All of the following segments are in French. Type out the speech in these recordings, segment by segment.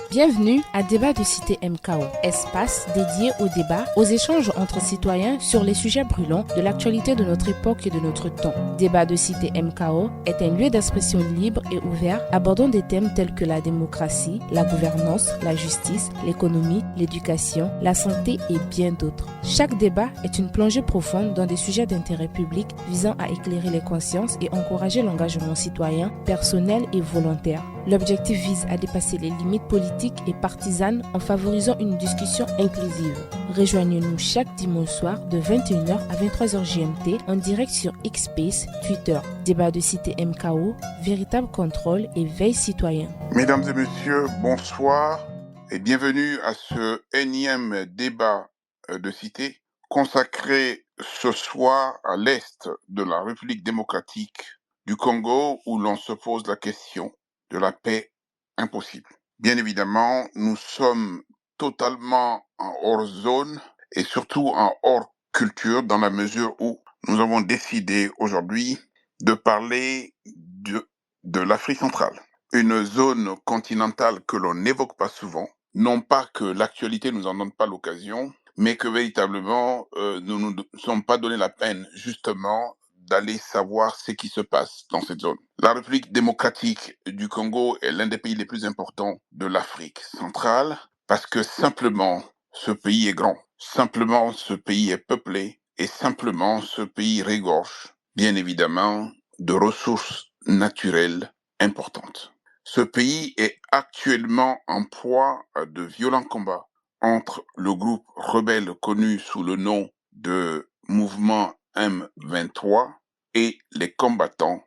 Bienvenue à Débat de Cité MKO, espace dédié au débat, aux échanges entre citoyens sur les sujets brûlants de l'actualité de notre époque et de notre temps. Débat de Cité MKO est un lieu d'expression libre et ouvert abordant des thèmes tels que la démocratie, la gouvernance, la justice, l'économie, l'éducation, la santé et bien d'autres. Chaque débat est une plongée profonde dans des sujets d'intérêt public visant à éclairer les consciences et encourager l'engagement citoyen, personnel et volontaire. L'objectif vise à dépasser les limites politiques et partisanes en favorisant une discussion inclusive. Rejoignez-nous chaque dimanche soir de 21h à 23h GMT en direct sur Xspace, Twitter. Débat de Cité MKO, véritable contrôle et veille citoyen. Mesdames et messieurs, bonsoir et bienvenue à ce énième débat de Cité consacré ce soir à l'Est de la République démocratique du Congo où l'on se pose la question de la paix impossible. Bien évidemment, nous sommes totalement en hors zone et surtout en hors culture dans la mesure où nous avons décidé aujourd'hui de parler de l'Afrique centrale. Une zone continentale que l'on n'évoque pas souvent, non pas que l'actualité nous en donne pas l'occasion, mais que véritablement nous ne nous sommes pas donné la peine justement d'aller savoir ce qui se passe dans cette zone. La République démocratique du Congo est l'un des pays les plus importants de l'Afrique centrale parce que simplement ce pays est grand, simplement ce pays est peuplé et simplement ce pays regorge bien évidemment de ressources naturelles importantes. Ce pays est actuellement en proie à de violents combats entre le groupe rebelle connu sous le nom de Mouvement M23 et les combattants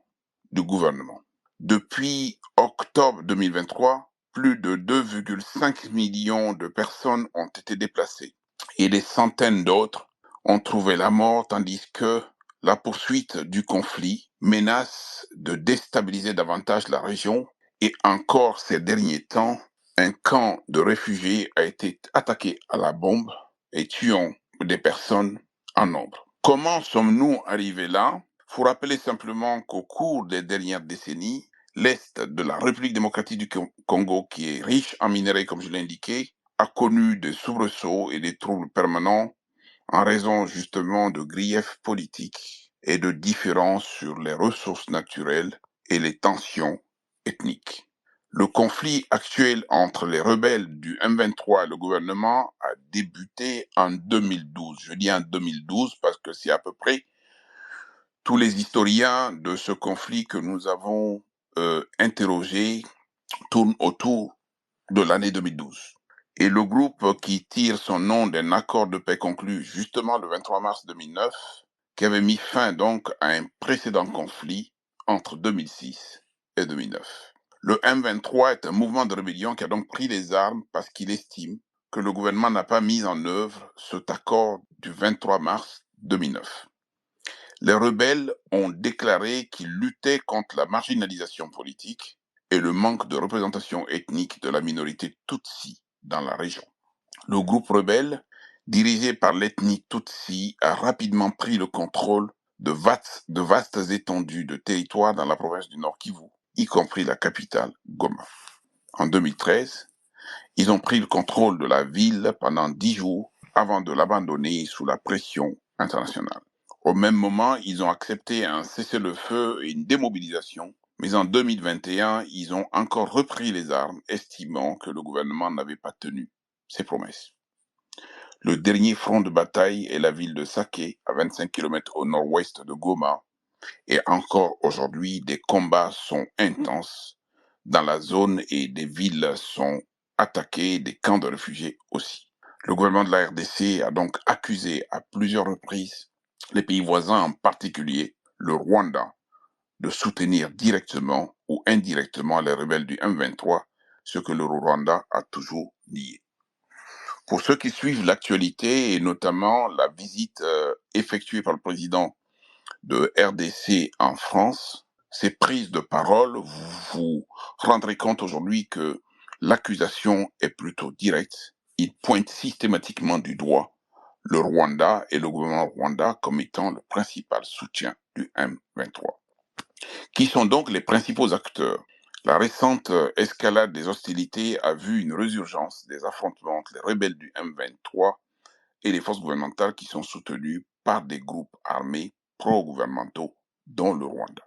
du gouvernement. Depuis octobre 2023, plus de 2,5 millions de personnes ont été déplacées et des centaines d'autres ont trouvé la mort tandis que la poursuite du conflit menace de déstabiliser davantage la région et encore ces derniers temps, un camp de réfugiés a été attaqué à la bombe et tuant des personnes en nombre. Comment sommes-nous arrivés là? Faut rappeler simplement qu'au cours des dernières décennies, l'Est de la République démocratique du Congo, qui est riche en minerais comme je l'ai indiqué, a connu des soubresauts et des troubles permanents en raison justement de griefs politiques et de différences sur les ressources naturelles et les tensions ethniques. Le conflit actuel entre les rebelles du M23 et le gouvernement a débuté en 2012. Je dis en 2012 parce que c'est à peu près tous les historiens de ce conflit que nous avons interrogés tournent autour de l'année 2012. Et le groupe qui tire son nom d'un accord de paix conclu justement le 23 mars 2009, qui avait mis fin donc à un précédent conflit entre 2006 et 2009. Le M23 est un mouvement de rébellion qui a donc pris les armes parce qu'il estime que le gouvernement n'a pas mis en œuvre cet accord du 23 mars 2009. Les rebelles ont déclaré qu'ils luttaient contre la marginalisation politique et le manque de représentation ethnique de la minorité Tutsi dans la région. Le groupe rebelle, dirigé par l'ethnie Tutsi, a rapidement pris le contrôle de vastes étendues de territoire dans la province du Nord Kivu, y compris la capitale, Goma. En 2013, ils ont pris le contrôle de la ville pendant 10 jours avant de l'abandonner sous la pression internationale. Au même moment, ils ont accepté un cessez-le-feu et une démobilisation, mais en 2021, ils ont encore repris les armes, estimant que le gouvernement n'avait pas tenu ses promesses. Le dernier front de bataille est la ville de Sake, à 25 km au nord-ouest de Goma, et encore aujourd'hui, des combats sont intenses dans la zone et des villes sont attaquées, des camps de réfugiés aussi. Le gouvernement de la RDC a donc accusé à plusieurs reprises les pays voisins, en particulier le Rwanda, de soutenir directement ou indirectement les rebelles du M23, ce que le Rwanda a toujours nié. Pour ceux qui suivent l'actualité et notamment la visite effectuée par le président de RDC en France, ces prises de parole, vous vous rendrez compte aujourd'hui que l'accusation est plutôt directe. Il pointe systématiquement du doigt le Rwanda et le gouvernement rwanda comme étant le principal soutien du M23. Qui sont donc les principaux acteurs? La récente escalade des hostilités a vu une résurgence des affrontements entre les rebelles du M23 et les forces gouvernementales qui sont soutenues par des groupes armés pro-gouvernementaux, dont le Rwanda.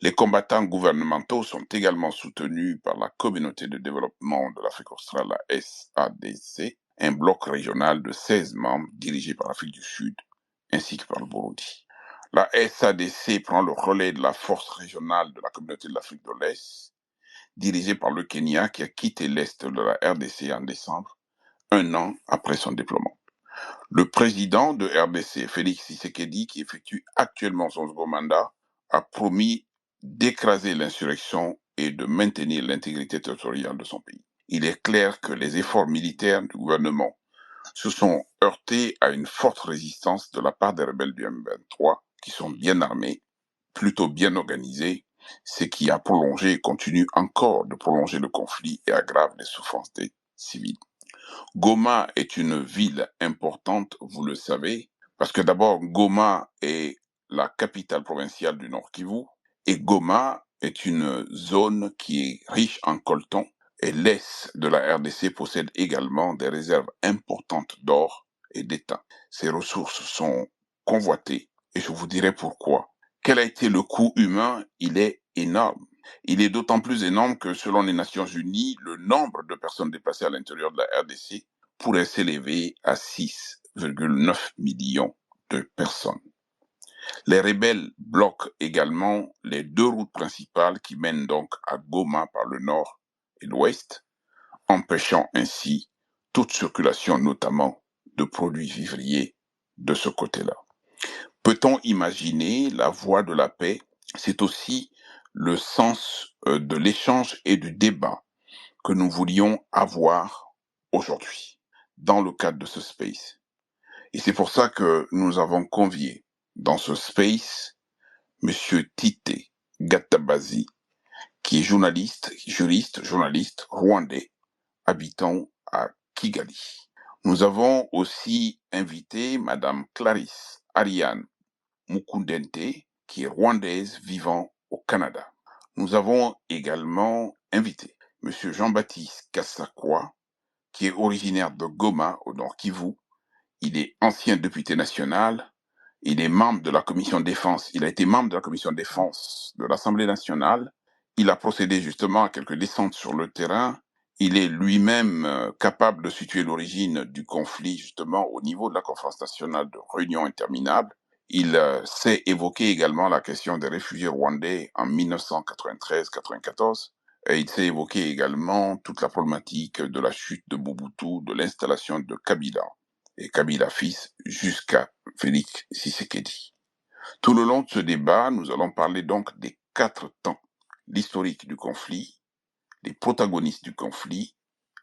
Les combattants gouvernementaux sont également soutenus par la Communauté de développement de l'Afrique australe, la SADC, un bloc régional de 16 membres dirigé par l'Afrique du Sud ainsi que par le Burundi. La SADC prend le relais de la force régionale de la Communauté de l'Afrique de l'Est, dirigée par le Kenya qui a quitté l'Est de la RDC en décembre, un an après son déploiement. Le président de RDC, Félix Tshisekedi, qui effectue actuellement son second mandat, a promis d'écraser l'insurrection et de maintenir l'intégrité territoriale de son pays. Il est clair que les efforts militaires du gouvernement se sont heurtés à une forte résistance de la part des rebelles du M23, qui sont bien armés, plutôt bien organisés, ce qui a prolongé et continue encore de prolonger le conflit et aggrave les souffrances des civils. Goma est une ville importante, vous le savez, parce que d'abord, Goma est la capitale provinciale du Nord Kivu, et Goma est une zone qui est riche en coltan, et l'Est de la RDC possède également des réserves importantes d'or et d'étain. Ces ressources sont convoitées, et je vous dirai pourquoi. Quel a été le coût humain? Il est énorme. Il est d'autant plus énorme que, selon les Nations Unies, le nombre de personnes déplacées à l'intérieur de la RDC pourrait s'élever à 6,9 millions de personnes. Les rebelles bloquent également les deux routes principales qui mènent donc à Goma par le nord et l'ouest, empêchant ainsi toute circulation, notamment de produits vivriers de ce côté-là. Peut-on imaginer la voie de la paix? C'est aussi le sens de l'échange et du débat que nous voulions avoir aujourd'hui dans le cadre de ce space. Et c'est pour ça que nous avons convié dans ce space Monsieur Tite Gatabazi, qui est journaliste rwandais, habitant à Kigali. Nous avons aussi invité Madame Clarisse Ariane Mukundente, qui est rwandaise vivant au Canada. Nous avons également invité Monsieur Jean-Baptiste Kassakwa, qui est originaire de Goma, au Nord Kivu. Il est ancien député national. Il est membre de la commission défense. Il a été membre de la commission défense de l'Assemblée nationale. Il a procédé justement à quelques descentes sur le terrain. Il est lui-même capable de situer l'origine du conflit justement au niveau de la conférence nationale de réunion interminable. Il sait évoquer également la question des réfugiés rwandais en 1993-94. Et il sait évoquer également toute la problématique de la chute de Mobutu, de l'installation de Kabila et Kabila fils jusqu'à Félix Tshisekedi. Tout le long de ce débat, nous allons parler donc des 4 temps: l'historique du conflit, les protagonistes du conflit,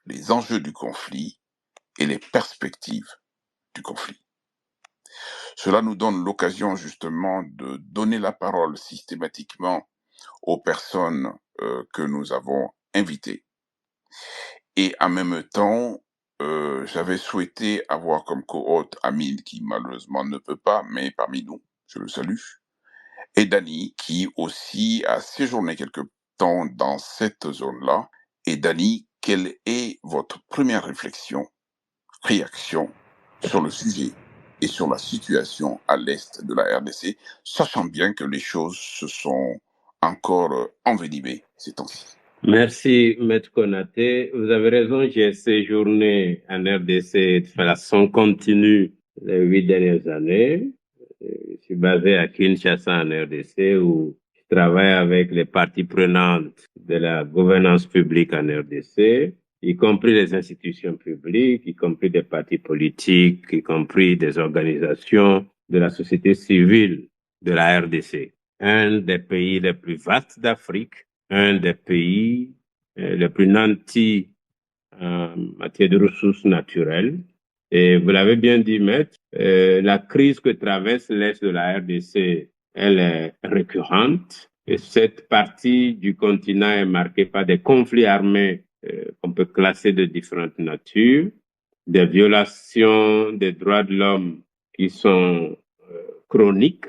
les enjeux du conflit et les perspectives du conflit. Cela nous donne l'occasion justement de donner la parole systématiquement aux personnes que nous avons invitées. Et en même temps, j'avais souhaité avoir comme co-hôte Amine, qui malheureusement ne peut pas, mais parmi nous, je le salue, et Dani, qui aussi a séjourné quelque temps dans cette zone-là. Et Dani, quelle est votre première réaction sur le sujet et sur la situation à l'est de la RDC, sachant bien que les choses se sont encore envenimées ces temps-ci? Merci, Maître Konaté. Vous avez raison, j'ai séjourné en RDC de façon continue les 8 dernières années. Je suis basé à Kinshasa en RDC où je travaille avec les parties prenantes de la gouvernance publique en RDC, y compris les institutions publiques, y compris des partis politiques, y compris des organisations de la société civile de la RDC. Un des pays les plus vastes d'Afrique, un des pays les plus nantis en matière de ressources naturelles. Et vous l'avez bien dit, Maître, la crise que traverse l'Est de la RDC, elle est récurrente. Et cette partie du continent est marquée par des conflits armés qu'on peut classer de différentes natures, des violations des droits de l'homme qui sont chroniques,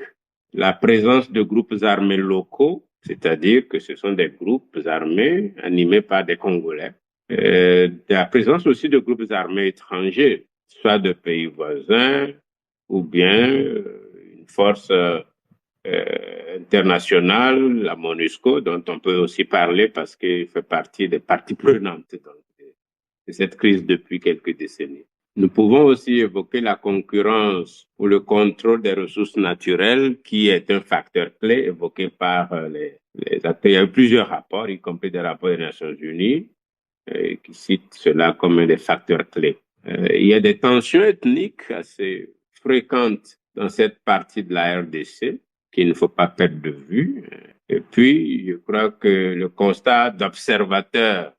la présence de groupes armés locaux c'est-à-dire que ce sont des groupes armés animés par des Congolais. La présence aussi de groupes armés étrangers, soit de pays voisins ou bien une force internationale, la MONUSCO, dont on peut aussi parler parce qu'il fait partie des parties prenantes de cette crise depuis quelques décennies. Nous pouvons aussi évoquer la concurrence ou le contrôle des ressources naturelles, qui est un facteur clé évoqué par les acteurs. Il y a eu plusieurs rapports, y compris des rapports des Nations Unies, qui citent cela comme un des facteurs clés. Il y a des tensions ethniques assez fréquentes dans cette partie de la RDC qu'il ne faut pas perdre de vue. Et puis, je crois que le constat d'observateur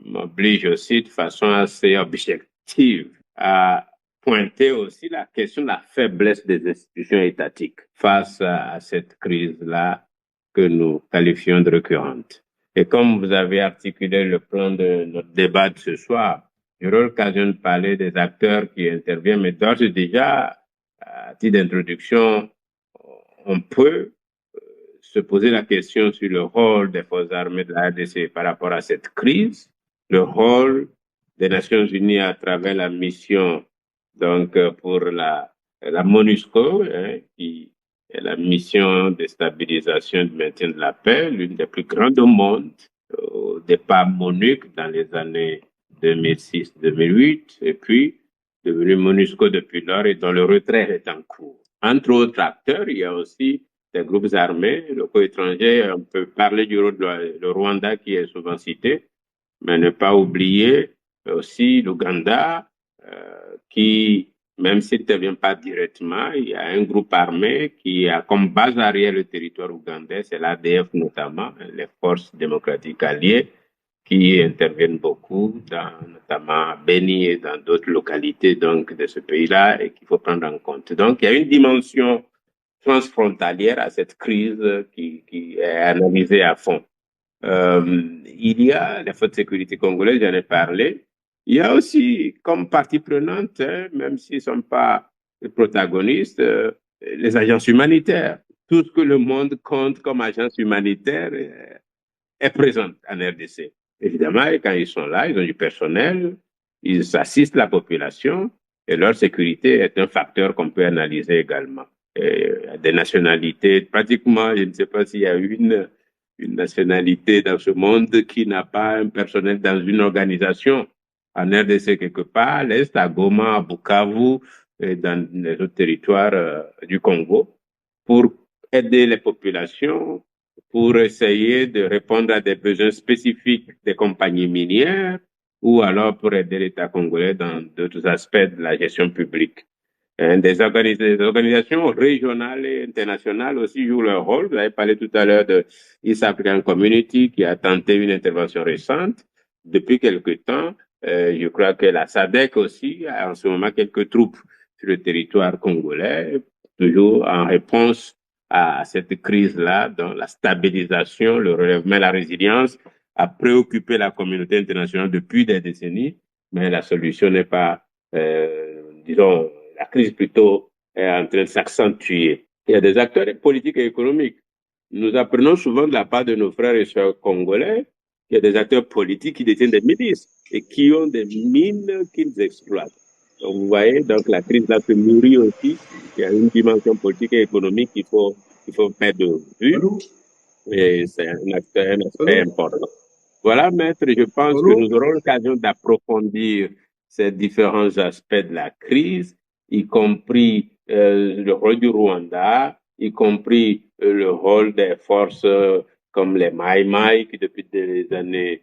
m'oblige aussi de façon assez objective à pointer aussi la question de la faiblesse des institutions étatiques face à cette crise-là que nous qualifions de récurrente. Et comme vous avez articulé le plan de notre débat de ce soir, j'aurai l'occasion de parler des acteurs qui interviennent, mais d'ores et déjà, à titre d'introduction, on peut se poser la question sur le rôle des forces armées de la RDC par rapport à cette crise, le rôle des Nations Unies à travers la mission donc pour la MONUSCO, qui est la mission de stabilisation et de maintien de la paix, l'une des plus grandes au monde, au départ MONUC dans les années 2006-2008, et puis devenu MONUSCO depuis lors et dont le retrait est en cours. Entre autres acteurs, il y a aussi des groupes armés locaux étrangers. On peut parler du Rwanda qui est souvent cité, mais ne pas oublier aussi l'Ouganda, qui, même s'il ne vient pas directement, il y a un groupe armé qui a comme base arrière le territoire ougandais, c'est l'ADF notamment, les forces démocratiques alliées, qui interviennent beaucoup, notamment à Beni et dans d'autres localités donc, de ce pays-là, et qu'il faut prendre en compte. Donc, il y a une dimension transfrontalière à cette crise qui est analysée à fond. Il y a les forces de sécurité congolaises, j'en ai parlé. Il y a aussi, comme partie prenante, même s'ils ne sont pas les protagonistes, les agences humanitaires. Tout ce que le monde compte comme agence humanitaire est présent en RDC. Évidemment, quand ils sont là, ils ont du personnel, ils assistent la population et leur sécurité est un facteur qu'on peut analyser également. Des nationalités, pratiquement, je ne sais pas s'il y a une nationalité dans ce monde qui n'a pas un personnel dans une organisation. En RDC quelque part, à l'Est, à Goma, à Bukavu, et dans les autres territoires du Congo, pour aider les populations, pour essayer de répondre à des besoins spécifiques des compagnies minières, ou alors pour aider l'État congolais dans d'autres aspects de la gestion publique. Des organisations régionales et internationales aussi jouent leur rôle. Vous avez parlé tout à l'heure de East African Community qui a tenté une intervention récente. Depuis quelque temps, je crois que la SADC aussi a en ce moment quelques troupes sur le territoire congolais, toujours en réponse à cette crise-là, dont la stabilisation, le relèvement, la résilience a préoccupé la communauté internationale depuis des décennies, mais la solution n'est pas, disons, la crise plutôt est en train de s'accentuer. Il y a des acteurs politiques et économiques. Nous apprenons souvent de la part de nos frères et sœurs congolais qu'il y a des acteurs politiques qui détiennent des milices et qui ont des mines qu'ils exploitent. Donc, vous voyez, donc la crise là se nourrit aussi. Il y a une dimension politique et économique qu'il faut mettre de vue. Et c'est un aspect important. Voilà, maître, je pense que nous aurons l'occasion d'approfondir ces différents aspects de la crise, y compris le rôle du Rwanda, y compris le rôle des forces comme les Mai Mai, qui depuis des années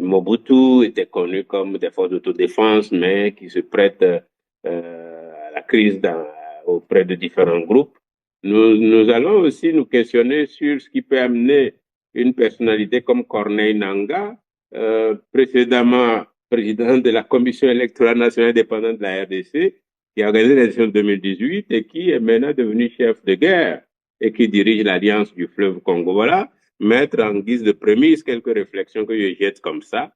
Mobutu étaient connues comme des forces d'autodéfense, mais qui se prêtent à la crise auprès de différents groupes. Nous allons aussi nous questionner sur ce qui peut amener une personnalité comme Corneille Nangaa, précédemment président de la Commission électorale nationale indépendante de la RDC, qui a organisé l'élection de 2018 et qui est maintenant devenu chef de guerre et qui dirige l'Alliance du fleuve Congo. Voilà, mettre en guise de prémisse quelques réflexions que je jette comme ça,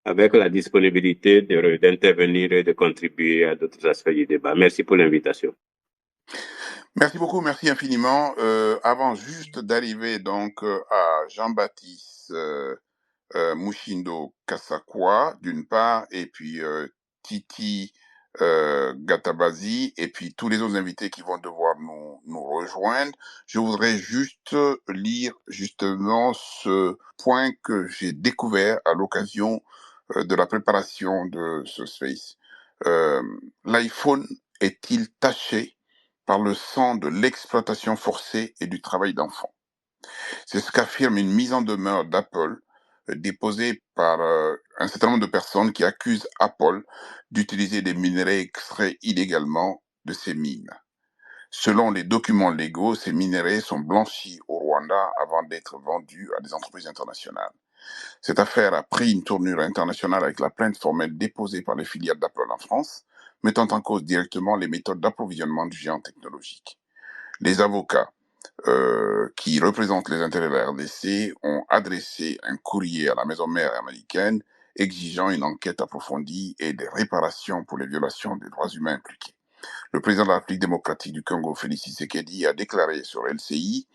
avec la disponibilité d'intervenir et de contribuer à d'autres aspects du débat. Merci pour l'invitation. Merci beaucoup, merci infiniment. Avant juste d'arriver donc à Jean-Baptiste Mushindo Kasakwa, d'une part, et puis Titi Gatabazi, et puis tous les autres invités qui vont devoir nous rejoindre, je voudrais juste lire justement ce point que j'ai découvert à l'occasion de la préparation de ce space. L'iPhone est-il taché par le sang de l'exploitation forcée et du travail d'enfants? C'est ce qu'affirme une mise en demeure d'Apple déposée par un certain nombre de personnes qui accusent Apple d'utiliser des minerais extraits illégalement de ces mines. Selon les documents légaux, ces minerais sont blanchis au Rwanda avant d'être vendus à des entreprises internationales. Cette affaire a pris une tournure internationale avec la plainte formelle déposée par les filiales d'Apple en France, mettant en cause directement les méthodes d'approvisionnement du géant technologique. Les avocats qui représentent les intérêts de la RDC ont adressé un courrier à la maison mère américaine exigeant une enquête approfondie et des réparations pour les violations des droits humains impliqués. Le président de la République démocratique du Congo, Félix Tshisekedi, a déclaré sur LCI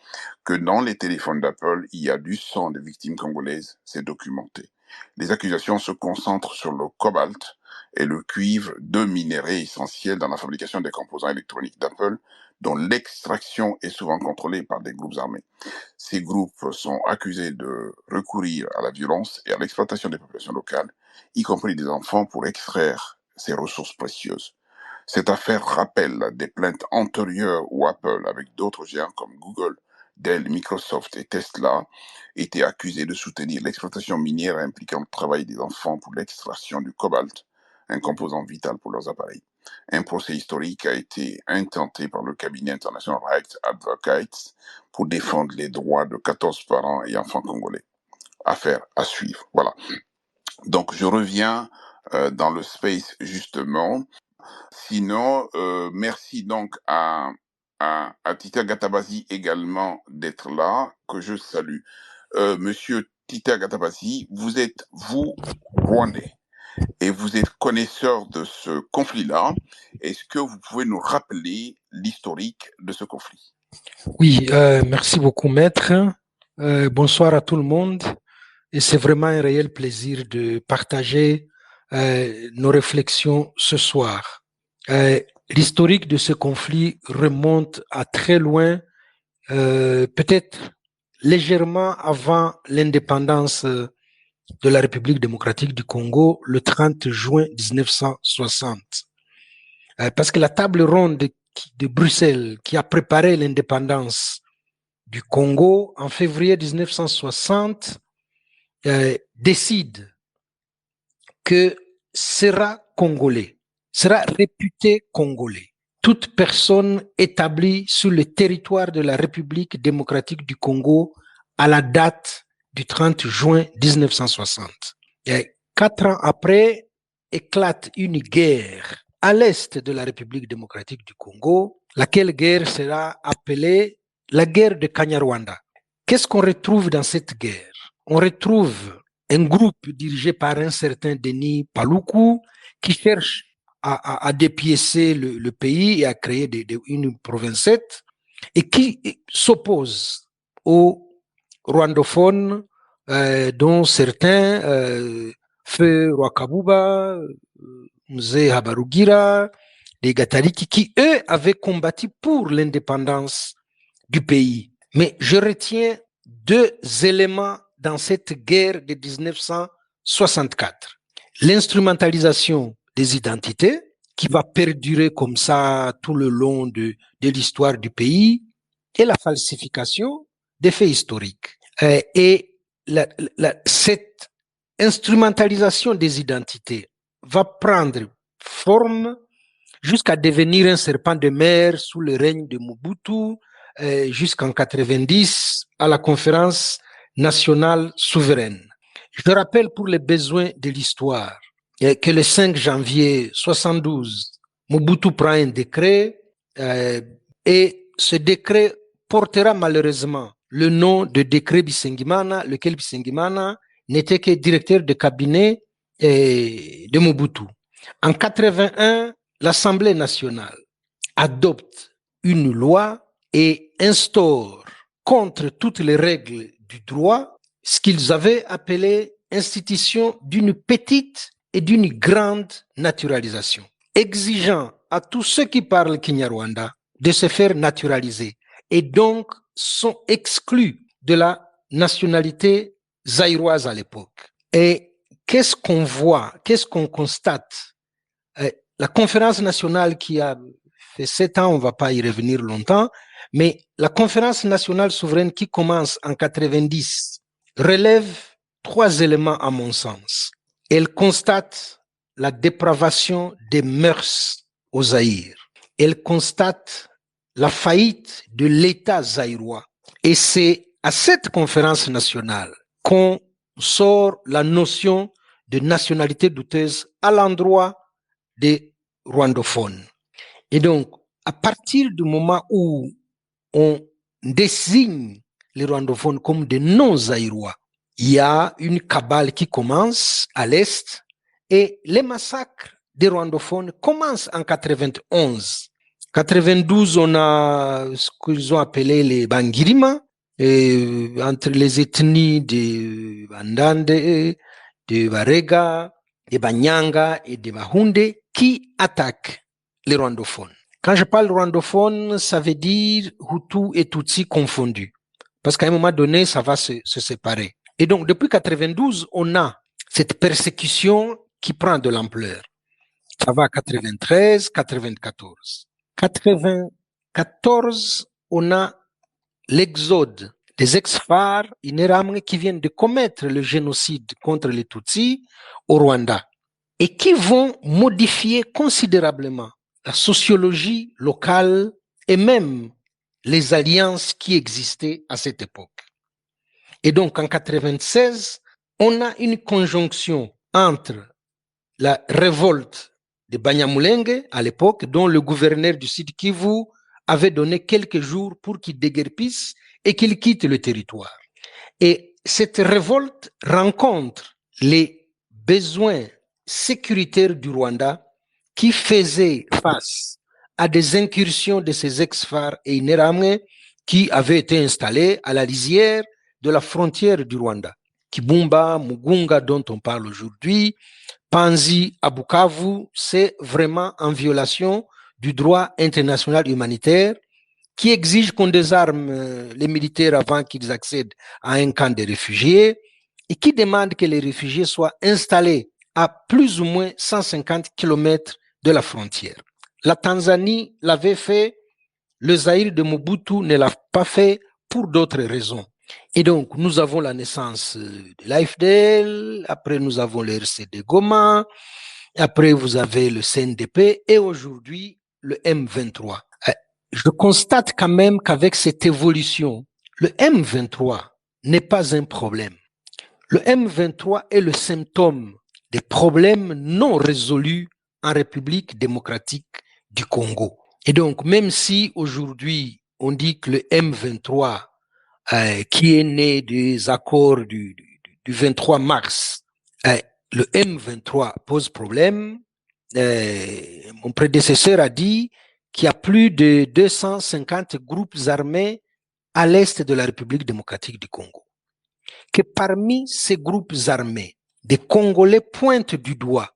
que dans les téléphones d'Apple, il y a du sang de victimes congolaises, c'est documenté. Les accusations se concentrent sur le cobalt et le cuivre, deux minéraux essentiels dans la fabrication des composants électroniques d'Apple, dont l'extraction est souvent contrôlée par des groupes armés. Ces groupes sont accusés de recourir à la violence et à l'exploitation des populations locales, y compris des enfants, pour extraire ces ressources précieuses. Cette affaire rappelle des plaintes antérieures où Apple, avec d'autres géants comme Google, Dell, Microsoft et Tesla, étaient accusés de soutenir l'exploitation minière impliquant le travail des enfants pour l'extraction du cobalt, un composant vital pour leurs appareils. Un procès historique a été intenté par le cabinet International Rights Advocates pour défendre les droits de 14 parents et enfants congolais. Affaire à suivre. Voilà. Donc, je reviens dans le space justement. Sinon, merci donc à Tita Gatabazi également d'être là, que je salue. Monsieur Tita Gatabazi, vous êtes, vous, rwandais, et vous êtes connaisseur de ce conflit-là. Est-ce que vous pouvez nous rappeler l'historique de ce conflit? Oui, merci beaucoup, maître. Bonsoir à tout le monde. Et c'est vraiment un réel plaisir de partager nos réflexions ce soir. L'historique de ce conflit remonte à très loin, peut-être légèrement avant l'indépendance de la République démocratique du Congo, le 30 juin 1960. Parce que la table ronde de Bruxelles qui a préparé l'indépendance du Congo en février 1960 décide que sera congolais, sera réputé congolais toute personne établie sur le territoire de la République démocratique du Congo à la date du 30 juin 1960. Et 4 ans après, éclate une guerre à l'est de la République démocratique du Congo, laquelle guerre sera appelée la guerre de Kanyarwanda. Qu'est-ce qu'on retrouve dans cette guerre? On retrouve un groupe dirigé par un certain Denis Paluku qui cherche à dépiécer le pays et à créer une provincette et qui s'oppose aux rwandophones dont certains Feu Rwakabuba, Mzee Habarugira, les Gatariki, qui eux avaient combattu pour l'indépendance du pays. Mais je retiens deux éléments dans cette guerre de 1964. L'instrumentalisation des identités, qui va perdurer comme ça tout le long de l'histoire du pays, et la falsification des faits historiques. Et cette instrumentalisation des identités va prendre forme jusqu'à devenir un serpent de mer sous le règne de Mobutu, jusqu'en 90 à la conférence nationale souveraine. Je rappelle pour les besoins de l'histoire que le 5 janvier 72, Mobutu prend un décret et ce décret portera malheureusement le nom de décret Bisengimana, lequel Bisengimana n'était que directeur de cabinet de Mobutu. En 81, l'Assemblée nationale adopte une loi et instaure contre toutes les règles du droit ce qu'ils avaient appelé institution d'une petite et d'une grande naturalisation, exigeant à tous ceux qui parlent Kinyarwanda de se faire naturaliser et donc sont exclus de la nationalité zaïroise à l'époque. Et qu'est-ce qu'on voit, qu'est-ce qu'on constate? La conférence nationale qui a fait 7 ans, on ne va pas y revenir longtemps, mais la conférence nationale souveraine qui commence en 90 relève 3 éléments à mon sens. Elle constate la dépravation des mœurs au Zaïre. Elle constate la faillite de l'État zaïrois. Et c'est à cette conférence nationale qu'on sort la notion de nationalité douteuse à l'endroit des rwandophones. Et donc, à partir du moment où on désigne les rwandophones comme des non-zaïrois, il y a une cabale qui commence à l'Est et les massacres des rwandophones commencent en 91. 92, on a ce qu'ils ont appelé les Bangirima, entre les ethnies de Bandande, de Barega, de Banyanga et de Bahunde qui attaquent les rwandophones. Quand je parle rwandophone, ça veut dire Hutu et Tutsi confondus. Parce qu'à un moment donné, ça va se séparer. Et donc, depuis 92, on a cette persécution qui prend de l'ampleur. Ça va à 93, 94. 94, on a l'exode des ex-FAR Ineramwe qui viennent de commettre le génocide contre les Tutsis au Rwanda et qui vont modifier considérablement la sociologie locale et même les alliances qui existaient à cette époque. Et donc, en 96, on a une conjonction entre la révolte de Banyamulenge à l'époque, dont le gouverneur du Sud Kivu avait donné quelques jours pour qu'il déguerpisse et qu'il quitte le territoire. Et cette révolte rencontre les besoins sécuritaires du Rwanda qui faisait face à des incursions de ces ex-FAR et Ineramwe qui avaient été installés à la lisière de la frontière du Rwanda. Kibumba, Mugunga, dont on parle aujourd'hui, Panzi à Bukavu, c'est vraiment en violation du droit international humanitaire qui exige qu'on désarme les militaires avant qu'ils accèdent à un camp de réfugiés et qui demande que les réfugiés soient installés à plus ou moins 150 km de la frontière. La Tanzanie l'avait fait, le Zaïre de Mobutu ne l'a pas fait pour d'autres raisons. Et donc, nous avons la naissance de l'AFDL, après nous avons le RCD Goma, après vous avez le CNDP et aujourd'hui le M23. Je constate quand même qu'avec cette évolution, le M23 n'est pas un problème. Le M23 est le symptôme des problèmes non résolus en République démocratique du Congo. Et donc, même si aujourd'hui on dit que le M23 qui est né des accords du 23 mars, le M23 pose problème. Mon prédécesseur a dit qu'il y a plus de 250 groupes armés à l'est de la République démocratique du Congo. Que parmi ces groupes armés, des Congolais pointent du doigt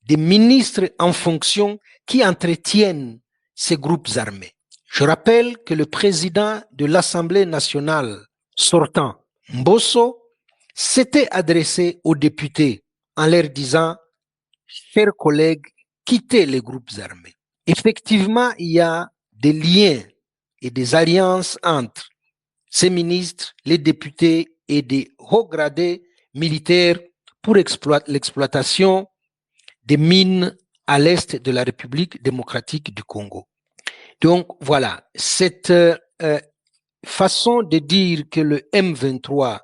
des ministres en fonction qui entretiennent ces groupes armés. Je rappelle que le président de l'Assemblée nationale sortant, Mbosso, s'était adressé aux députés en leur disant « Chers collègues, quittez les groupes armés ». Effectivement, il y a des liens et des alliances entre ces ministres, les députés et des hauts gradés militaires pour l'exploitation des mines à l'est de la République démocratique du Congo. Donc voilà, cette façon de dire que le M23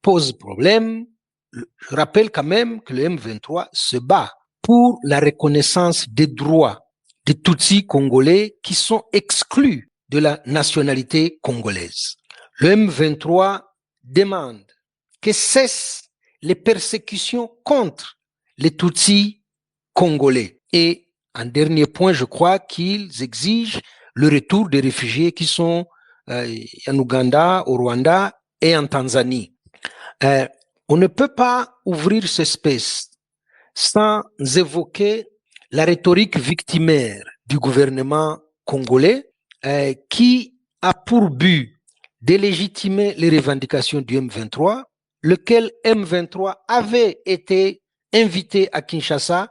pose problème, je rappelle quand même que le M23 se bat pour la reconnaissance des droits des Tutsis congolais qui sont exclus de la nationalité congolaise. Le M23 demande que cessent les persécutions contre les Tutsis congolais. Et en dernier point, je crois qu'ils exigent le retour des réfugiés qui sont en Ouganda, au Rwanda et en Tanzanie. On ne peut pas ouvrir ce space sans évoquer la rhétorique victimaire du gouvernement congolais qui a pour but de légitimer les revendications du M23, lequel M23 avait été invité à Kinshasa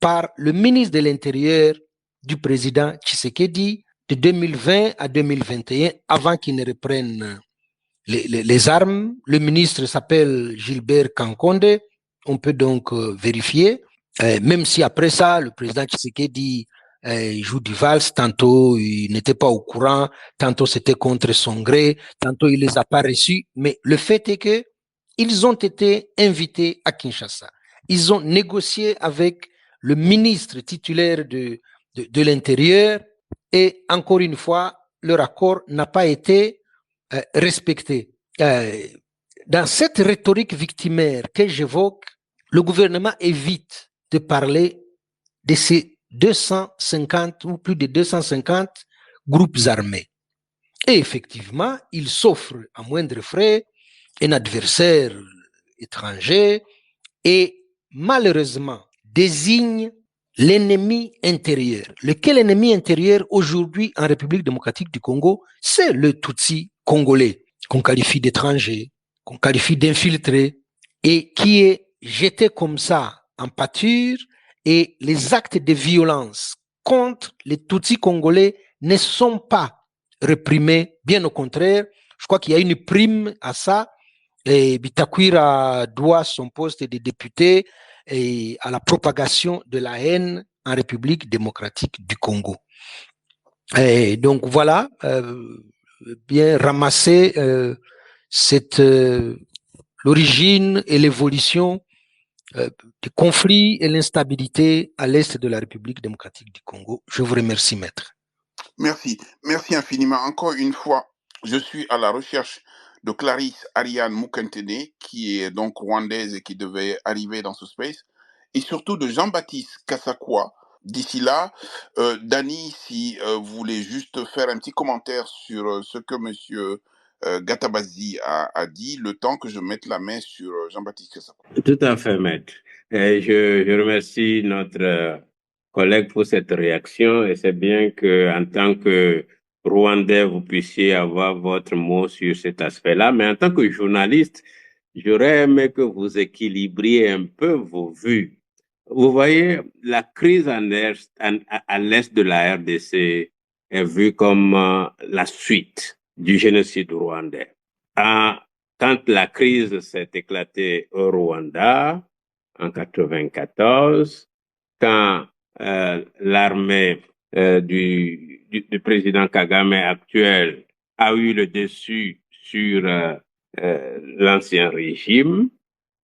par le ministre de l'Intérieur du président Tshisekedi de 2020 à 2021, avant qu'il ne reprenne les armes. Le ministre s'appelle Gilbert Kankonde. On peut donc vérifier, même si après ça, le président Tshisekedi joue du valse, tantôt il n'était pas au courant, tantôt c'était contre son gré, tantôt il les a pas reçus, mais le fait est que ils ont été invités à Kinshasa. Ils ont négocié avec le ministre titulaire de l'Intérieur et encore une fois, leur accord n'a pas été respecté. Dans cette rhétorique victimaire que j'évoque, le gouvernement évite de parler de ces 250 ou plus de 250 groupes armés. Et effectivement, il s'offre à moindre frais un adversaire étranger et malheureusement désigne l'ennemi intérieur. Lequel ennemi intérieur aujourd'hui en République démocratique du Congo? C'est le Tutsi congolais, qu'on qualifie d'étranger, qu'on qualifie d'infiltré et qui est jeté comme ça en pâture, et les actes de violence contre les Tutsis congolais ne sont pas réprimés, bien au contraire. Je crois qu'il y a une prime à ça. Et Bitakwira doit son poste de député et à la propagation de la haine en République démocratique du Congo. Et donc voilà, bien ramasser l'origine et l'évolution des conflits et l'instabilité à l'est de la République démocratique du Congo. Je vous remercie, maître. Merci. Merci infiniment. Encore une fois, je suis à la recherche de Clarisse Ariane Mukentene, qui est donc rwandaise et qui devait arriver dans ce space, et surtout de Jean-Baptiste Kassakwa. D'ici là, Dani, si vous voulez juste faire un petit commentaire sur ce que monsieur Gatabazi a dit, le temps que je mette la main sur Jean-Baptiste Kassakwa. Tout à fait, maître. Je remercie notre collègue pour cette réaction, et c'est bien que en tant que Rwandais, vous puissiez avoir votre mot sur cet aspect-là. Mais en tant que journaliste, j'aurais aimé que vous équilibriez un peu vos vues. Vous voyez, la crise à l'est de la RDC est vue comme la suite du génocide rwandais. Quand la crise s'est éclatée au Rwanda en 1994, quand l'armée du président Kagame actuel a eu le dessus sur l'ancien régime,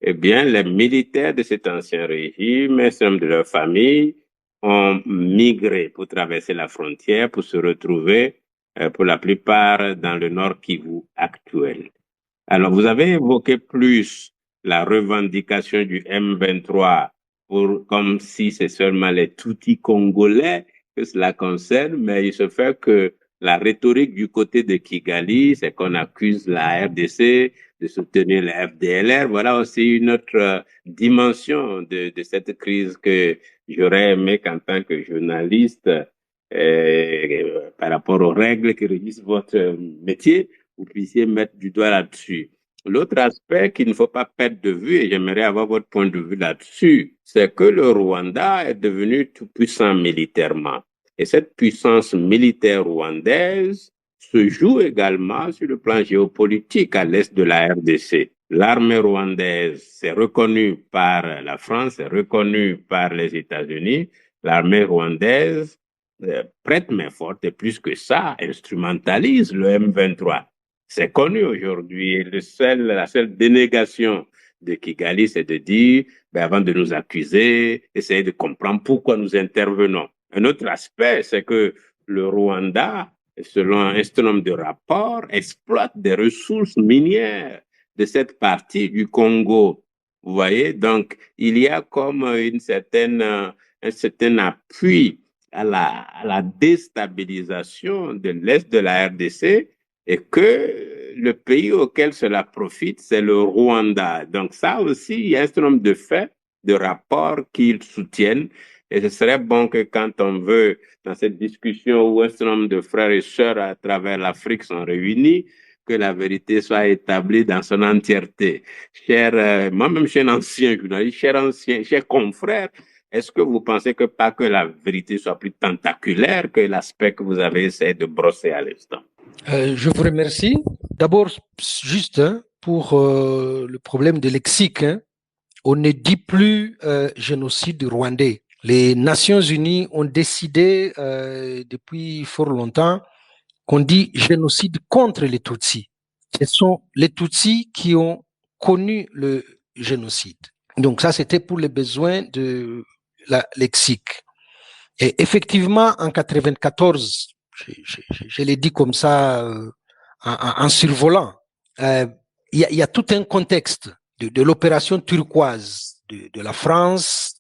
eh bien, les militaires de cet ancien régime et certains de leurs familles ont migré pour traverser la frontière pour se retrouver pour la plupart dans le Nord Kivu actuel. Alors, vous avez évoqué plus la revendication du M23 comme si c'est seulement les Tutsis congolais que cela concerne, mais il se fait que la rhétorique du côté de Kigali, c'est qu'on accuse la RDC de soutenir le FDLR. Voilà aussi une autre dimension de cette crise que j'aurais aimé qu'en tant que journaliste, par rapport aux règles qui régissent votre métier, vous puissiez mettre du doigt là-dessus. L'autre aspect qu'il ne faut pas perdre de vue, et j'aimerais avoir votre point de vue là-dessus, c'est que le Rwanda est devenu tout puissant militairement. Et cette puissance militaire rwandaise se joue également sur le plan géopolitique à l'est de la RDC. L'armée rwandaise s'est reconnue par la France, est reconnue par les États-Unis. L'armée rwandaise prête main forte et plus que ça, instrumentalise le M23. C'est connu aujourd'hui. La seule dénégation de Kigali, c'est de dire, avant de nous accuser, essayez de comprendre pourquoi nous intervenons. Un autre aspect, c'est que le Rwanda, selon un certain nombre de rapports, exploite des ressources minières de cette partie du Congo. Vous voyez, donc il y a comme un certain appui à la déstabilisation de l'Est de la RDC et que le pays auquel cela profite, c'est le Rwanda. Donc ça aussi, il y a un certain nombre de faits, de rapports qu'ils soutiennent. Et ce serait bon que quand on veut, dans cette discussion où un certain nombre de frères et sœurs à travers l'Afrique sont réunis, que la vérité soit établie dans son entièreté. Moi-même, je suis un ancien journaliste, chers confrères, est-ce que vous pensez que pas que la vérité soit plus tentaculaire que l'aspect que vous avez essayé de brosser à l'instant? Je vous remercie. D'abord, juste pour le problème de lexique, on ne dit plus génocide rwandais. Les Nations Unies ont décidé depuis fort longtemps qu'on dit génocide contre les Tutsis. Ce sont les Tutsis qui ont connu le génocide. Donc ça, c'était pour les besoins de la lexique. Et effectivement, en 94, je l'ai dit comme ça en survolant, il y a tout un contexte de l'opération turquoise de la France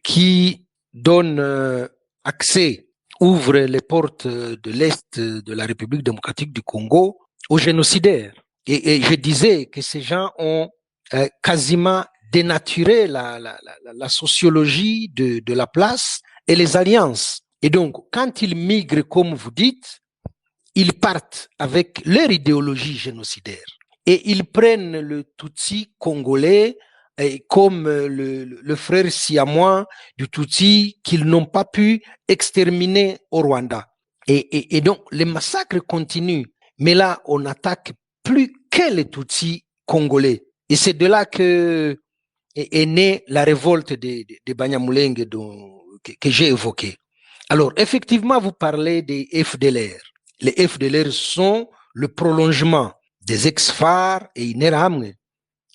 qui donne accès, ouvre les portes de l'Est de la République démocratique du Congo aux génocidaires. Et je disais que ces gens ont quasiment dénaturé la sociologie de la place et les alliances. Et donc, quand ils migrent, comme vous dites, ils partent avec leur idéologie génocidaire et ils prennent le Tutsi congolais comme le frère siamois du Tutsi qu'ils n'ont pas pu exterminer au Rwanda. Et donc, les massacres continuent. Mais là, on n'attaque plus que les Tutsis congolais. Et c'est de là que est née la révolte de Banyamulenge que j'ai évoquée. Alors, effectivement, vous parlez des FDLR. Les FDLR sont le prolongement des ex-FAR et INERAM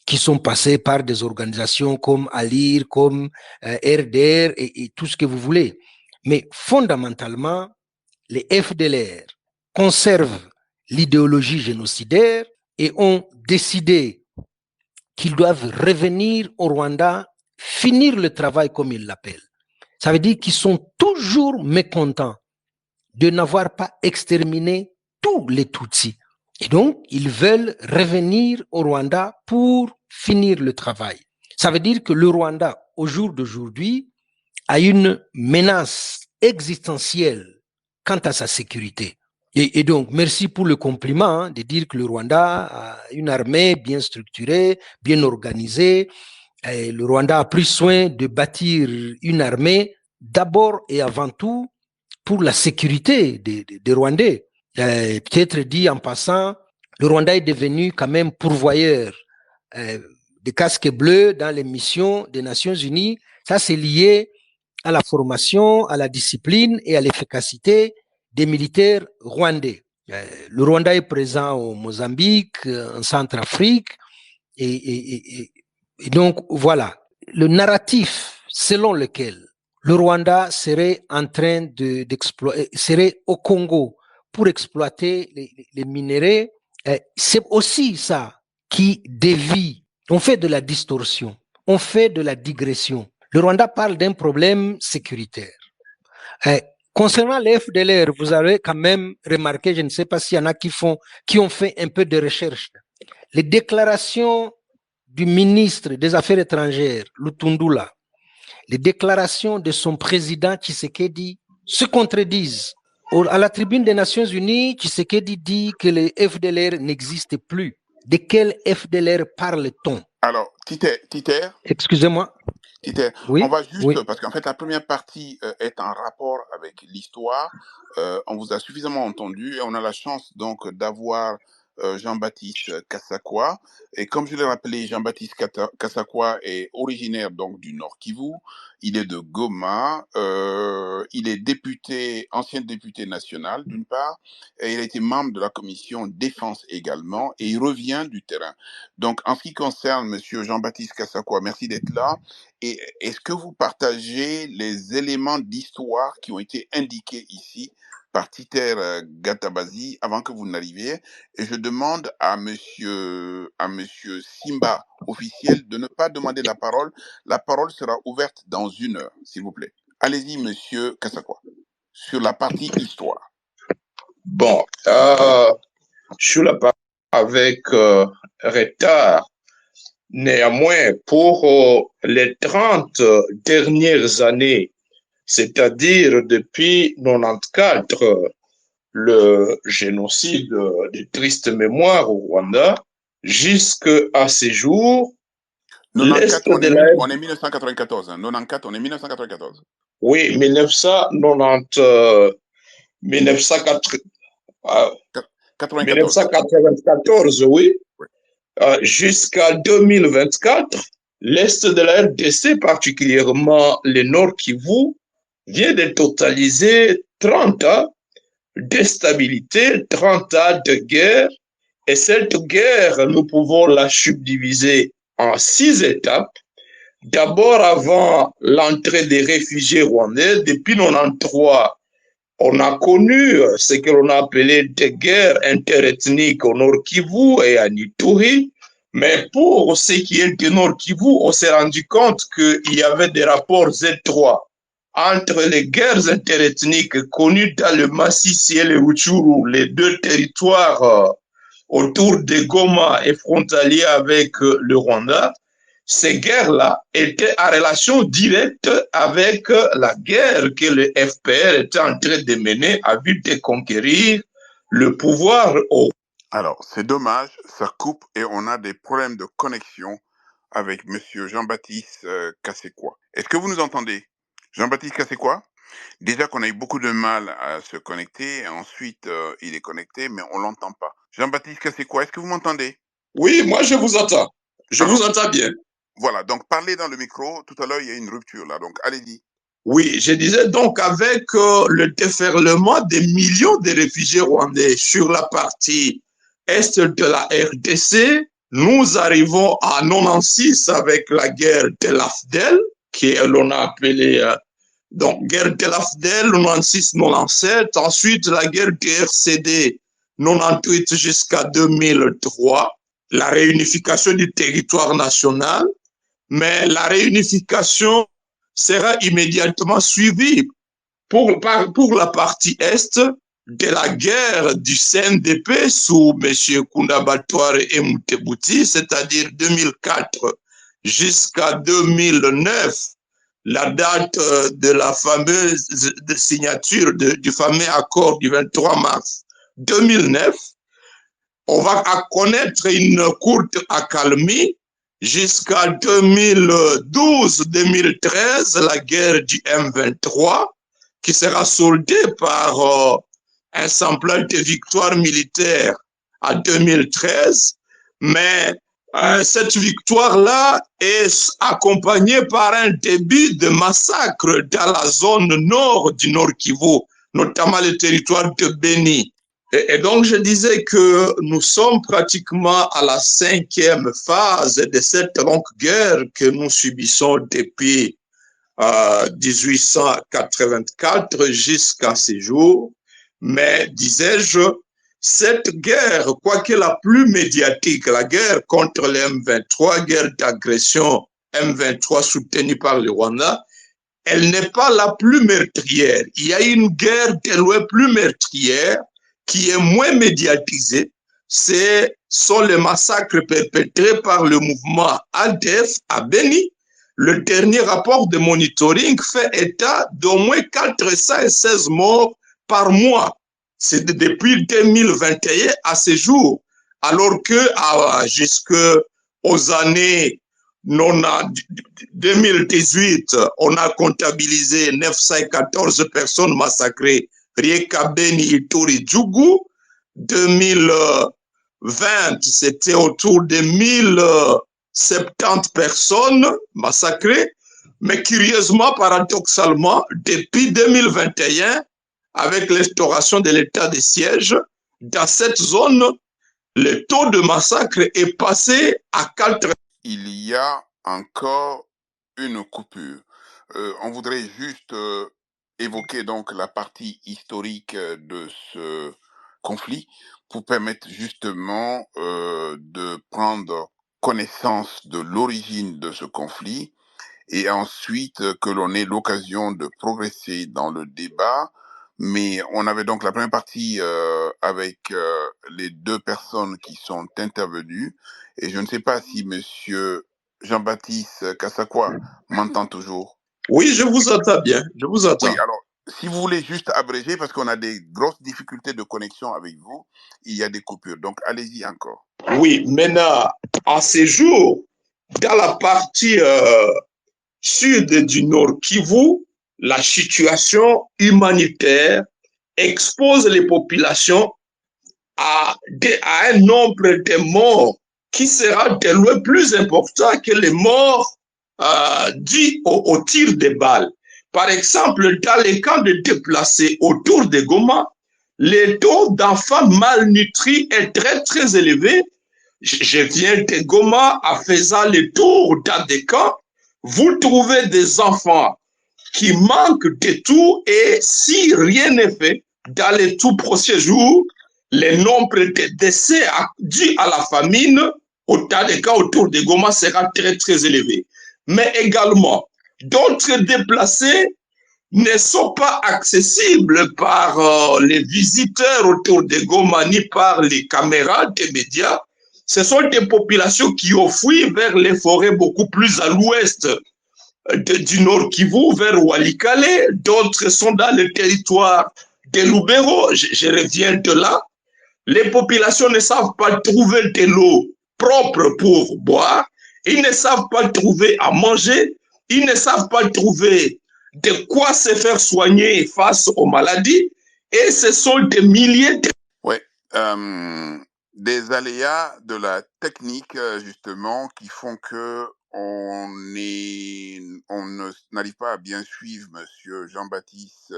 qui sont passés par des organisations comme ALIR, comme RDR et tout ce que vous voulez. Mais fondamentalement, les FDLR conservent l'idéologie génocidaire et ont décidé qu'ils doivent revenir au Rwanda, finir le travail comme ils l'appellent. Ça veut dire qu'ils sont toujours mécontents de n'avoir pas exterminé tous les Tutsis. Et donc, ils veulent revenir au Rwanda pour finir le travail. Ça veut dire que le Rwanda, au jour d'aujourd'hui, a une menace existentielle quant à sa sécurité. Et donc, merci pour le compliment de dire que le Rwanda a une armée bien structurée, bien organisée. Et le Rwanda a pris soin de bâtir une armée d'abord et avant tout pour la sécurité des Rwandais. Peut-être dit en passant, le Rwanda est devenu quand même pourvoyeur des casques bleus dans les missions des Nations Unies. Ça, c'est lié à la formation, à la discipline et à l'efficacité des militaires rwandais. Le Rwanda est présent au Mozambique, en Centrafrique, et donc voilà, le narratif selon lequel le Rwanda serait en train serait au Congo pour exploiter les minéraux, c'est aussi ça qui dévie. On fait de la distorsion, on fait de la digression. Le Rwanda parle d'un problème sécuritaire. Concernant les FDLR, vous avez quand même remarqué, je ne sais pas s'il y en a qui ont fait un peu de recherche. Les déclarations du ministre des Affaires étrangères, Lutundula, les déclarations de son président Tshisekedi se contredisent. À la tribune des Nations Unies, Tshisekedi dit que les FDLR n'existent plus. De quel FDLR parle-t-on? Alors, Titer, excusez-moi. Titer, oui, on va juste, oui. parce qu'en fait, la première partie est en rapport avec l'histoire. On vous a suffisamment entendu et on a la chance donc d'avoir Jean-Baptiste Kassakwa. Et comme je l'ai rappelé, Jean-Baptiste Kassakwa est originaire donc du Nord Kivu. Il est de Goma. Il est député, ancien député national d'une part, et il a été membre de la commission défense également, et il revient du terrain. Donc, en ce qui concerne Monsieur Jean-Baptiste Kassakwa, merci d'être là. Et est-ce que vous partagez les éléments d'histoire qui ont été indiqués ici par Titer Gatabazi avant que vous n'arriviez? Et je demande à monsieur Simba, officiel, de ne pas demander la parole. La parole sera ouverte dans 1 heure, s'il vous plaît. Allez-y, monsieur Kassakwa, sur la partie histoire. Bon, sur la partie avec retard. Néanmoins, pour les 30 dernières années, c'est-à-dire depuis 94, le génocide de triste mémoire au Rwanda, jusqu'à ces jours, 94, l'Est de la... on est 1994. Hein. 94, on est 1994. Oui, 1994, oui. Jusqu'à 2024, l'Est de la RDC, particulièrement le Nord Kivu, vient de totaliser 30 ans d'instabilité, 30 ans de guerre. Et cette guerre, nous pouvons la subdiviser en 6 étapes. D'abord, avant l'entrée des réfugiés rwandais, depuis 1993, on a connu ce que l'on a appelé des guerres interethniques au Nord Kivu et à Ituri. Mais pour ce qui est du Nord Kivu, on s'est rendu compte qu'il y avait des rapports étroits entre les guerres interethniques connues dans le Massissi et le Rutshuru, les deux territoires autour de Goma et frontaliers avec le Rwanda. Ces guerres-là étaient en relation directe avec la guerre que le FPR était en train de mener à but de conquérir le pouvoir au... Alors, c'est dommage, ça coupe et on a des problèmes de connexion avec monsieur Jean-Baptiste Kassekwa. Est-ce que vous nous entendez? Jean-Baptiste Kassekwa? Déjà qu'on a eu beaucoup de mal à se connecter, ensuite il est connecté, mais on l'entend pas. Jean-Baptiste Kassekwa, est-ce que vous m'entendez? Oui, moi je vous entends. Je vous entends bien. Voilà, donc parlez dans le micro. Tout à l'heure, il y a une rupture là, donc allez-y. Oui, je disais donc avec le déferlement des millions de réfugiés rwandais sur la partie est de la RDC, nous arrivons à 96 avec la guerre de l'AFDEL, qui l'on a appelée donc guerre de l'AFDEL 96-97, ensuite la guerre du RCD 98 jusqu'à 2003, la réunification du territoire national, mais la réunification sera immédiatement suivie pour la partie Est de la guerre du CNDP sous M. Kounda-Baltware et Moutebouti, c'est-à-dire 2004 jusqu'à 2009, la date de la fameuse signature du fameux accord du 23 mars 2009. On va connaître une courte accalmie jusqu'à 2012-2013, la guerre du M23, qui sera soldée par un semblable de victoire militaire en 2013. Mais cette victoire-là est accompagnée par un début de massacre dans la zone nord du Nord Kivu, notamment le territoire de Beni. Et donc, je disais que nous sommes pratiquement à la 5e phase de cette longue guerre que nous subissons depuis 1884 jusqu'à ces jours. Mais, disais-je, cette guerre, quoique la plus médiatique, la guerre contre le M23, guerre d'agression M23 soutenue par le Rwanda, elle n'est pas la plus meurtrière. Il y a une guerre de loin plus meurtrière qui est moins médiatisée, ce sont les massacres perpétrés par le mouvement ADF à Beni. Le dernier rapport de monitoring fait état d'au moins 416 morts par mois. C'est depuis 2021 à ce jour, alors que jusqu'aux années 2018, on a comptabilisé 914 personnes massacrées rien qu'à Beni, Ituri, Djougou. 2020, c'était autour de 1070 personnes massacrées. Mais curieusement, paradoxalement, depuis 2021, avec l'instauration de l'état de siège, dans cette zone, le taux de massacre est passé à 4. Il y a encore une coupure. On voudrait juste évoquer donc la partie historique de ce conflit pour permettre justement de prendre connaissance de l'origine de ce conflit et ensuite que l'on ait l'occasion de progresser dans le débat. Mais on avait donc la première partie avec les deux personnes qui sont intervenues, et je ne sais pas si Monsieur Jean-Baptiste Kassakwa m'entend toujours. Oui, je vous entends bien, je vous entends. Oui, alors, si vous voulez juste abréger, parce qu'on a des grosses difficultés de connexion avec vous, il y a des coupures. Donc, allez-y encore. Oui, maintenant, en ces jours, dans la partie sud du Nord Kivu, la situation humanitaire expose les populations à un nombre de morts qui sera de loin plus important que les morts dus au tir de balles. Par exemple, dans les camps de déplacés autour de Goma, le taux d'enfants malnutris est très, très élevé. Je viens de Goma en faisant le tour dans des camps. Vous trouvez des enfants qui manquent de tout et si rien n'est fait, dans les tout prochains jours, le nombre de décès dus à la famine, autant de cas autour de Goma, sera très, très élevé. Mais également, d'autres déplacés ne sont pas accessibles par les visiteurs autour de Goma ni par les caméras des médias. Ce sont des populations qui ont fui vers les forêts beaucoup plus à l'ouest du Nord Kivu, vers Walikale. D'autres sont dans le territoire de Lubero. Je reviens de là. Les populations ne savent pas trouver de l'eau propre pour boire. Ils ne savent pas trouver à manger. Ils ne savent pas trouver de quoi se faire soigner face aux maladies. Et ce sont des milliers de... Oui, des aléas de la technique, justement, qui font que on n'arrive pas à bien suivre Monsieur Jean-Baptiste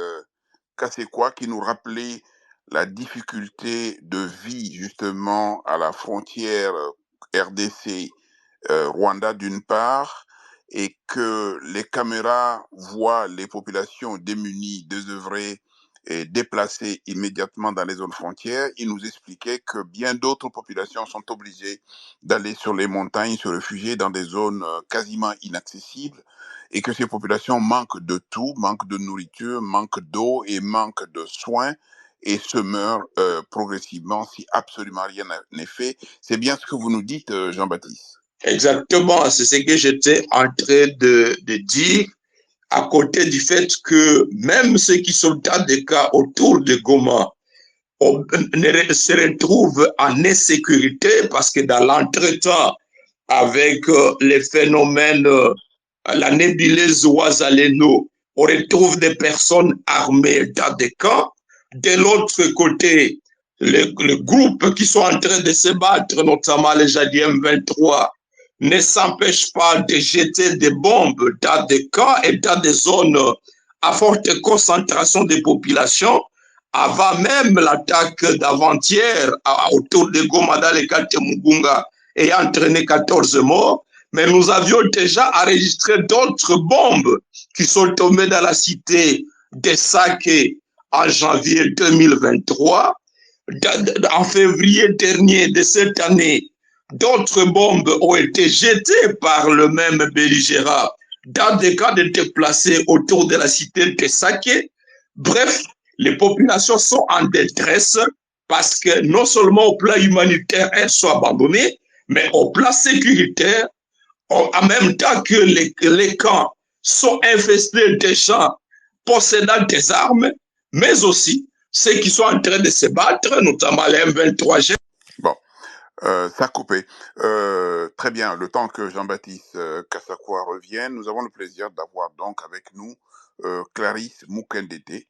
Kasekwa, qui nous rappelait la difficulté de vie, justement, à la frontière RDC Rwanda d'une part, et que les caméras voient les populations démunies, désœuvrées et déplacées immédiatement dans les zones frontières. Il nous expliquait que bien d'autres populations sont obligées d'aller sur les montagnes, se réfugier dans des zones quasiment inaccessibles, et que ces populations manquent de tout, manquent de nourriture, manquent d'eau et manquent de soins, et se meurent progressivement si absolument rien n'est fait. C'est bien ce que vous nous dites, Jean-Baptiste. Exactement, c'est ce que j'étais en train de dire, à côté du fait que même ceux qui sont dans des cas autour de Goma se retrouvent en insécurité parce que dans l'entretemps, avec les phénomènes, la nébuleuse Ouazaleno, on retrouve des personnes armées dans des camps. De l'autre côté, les groupes qui sont en train de se battre, notamment les Jadiem 23, ne s'empêchent pas de jeter des bombes dans des camps et dans des zones à forte concentration de population. Avant même l'attaque d'avant-hier autour de Goma dans les quartiers Mugunga et entraîné 14 morts, mais nous avions déjà enregistré d'autres bombes qui sont tombées dans la cité de Sake en janvier 2023. En février dernier de cette année, d'autres bombes ont été jetées par le même belligérant dans des cas de déplacés autour de la cité de Sake. Bref, les populations sont en détresse parce que non seulement au plan humanitaire, elles sont abandonnées, mais au plan sécuritaire, en même temps que les camps sont infestés de gens possédant des armes, mais aussi ceux qui sont en train de se battre, notamment les M23G. Bon, ça a coupé. Très bien, le temps que Jean-Baptiste Kassakwa revienne, nous avons le plaisir d'avoir donc avec nous Clarisse Mukendete.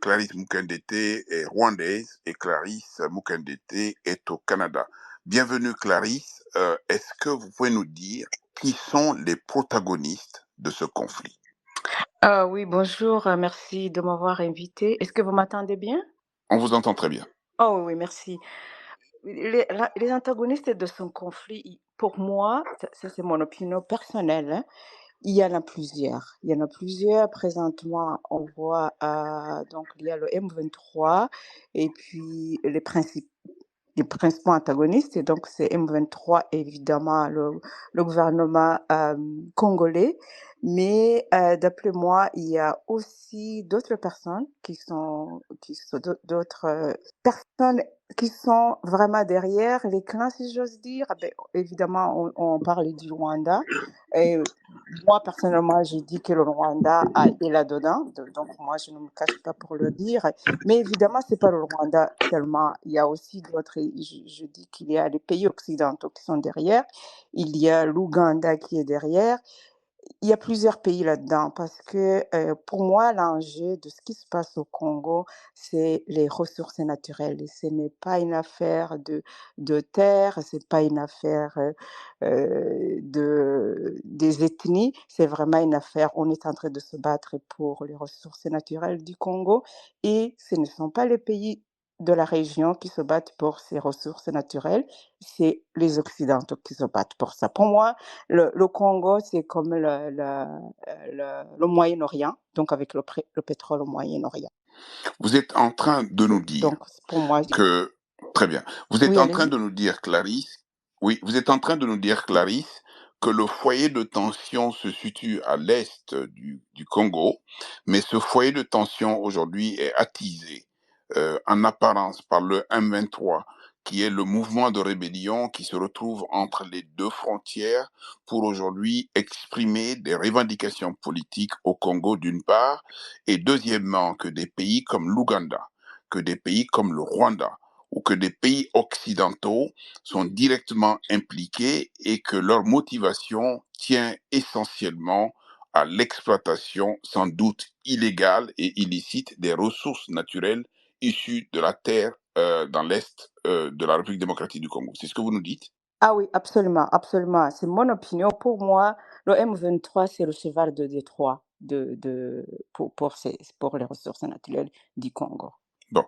Clarisse Mukendete est rwandaise et Clarisse Mukendete est au Canada. Bienvenue Clarisse. Est-ce que vous pouvez nous dire qui sont les protagonistes de ce conflit? Oui, bonjour, merci de m'avoir invité. Est-ce que vous m'entendez bien? On vous entend très bien. Oh oui, merci. Les antagonistes de ce conflit, pour moi, ça c'est mon opinion personnelle, hein, il y en a plusieurs. Il y en a plusieurs. Présentement, on voit, donc il y a le M23 et puis les principaux antagonistes, et donc c'est M23, évidemment, le gouvernement congolais, Mais d'après moi, il y a aussi d'autres personnes d'autres personnes qui sont vraiment derrière les clans, si j'ose dire. Ah ben, évidemment, on parle du Rwanda. Et moi, personnellement, j'ai dit que le Rwanda est là-dedans. Donc, moi, je ne me cache pas pour le dire. Mais évidemment, c'est pas le Rwanda seulement. Il y a aussi d'autres. Je dis qu'il y a les pays occidentaux qui sont derrière. Il y a l'Ouganda qui est derrière. Il y a plusieurs pays là-dedans parce que pour moi, l'enjeu de ce qui se passe au Congo, c'est les ressources naturelles. Ce n'est pas une affaire de terre, c'est pas une affaire des ethnies, c'est vraiment une affaire. On est en train de se battre pour les ressources naturelles du Congo et ce ne sont pas les pays de la région qui se battent pour ces ressources naturelles, c'est les Occidentaux qui se battent pour ça. Pour moi, le Congo, c'est comme le Moyen-Orient, donc avec le pétrole au Moyen-Orient. Vous êtes en train de nous dire Donc, pour moi, que, très bien, vous êtes oui, en train allez-y. de nous dire, Clarisse, oui, vous êtes en train de nous dire, Clarisse, que le foyer de tension se situe à l'est du Congo, mais ce foyer de tension aujourd'hui est attisé en apparence par le M23, qui est le mouvement de rébellion qui se retrouve entre les deux frontières pour aujourd'hui exprimer des revendications politiques au Congo d'une part, et deuxièmement que des pays comme l'Ouganda, que des pays comme le Rwanda ou que des pays occidentaux sont directement impliqués et que leur motivation tient essentiellement à l'exploitation sans doute illégale et illicite des ressources naturelles issues de la terre dans l'est de la République démocratique du Congo. C'est ce que vous nous dites? Ah oui, absolument, absolument. C'est mon opinion. Pour moi, le M23, c'est le cheval de Détroit pour les ressources naturelles du Congo. Bon.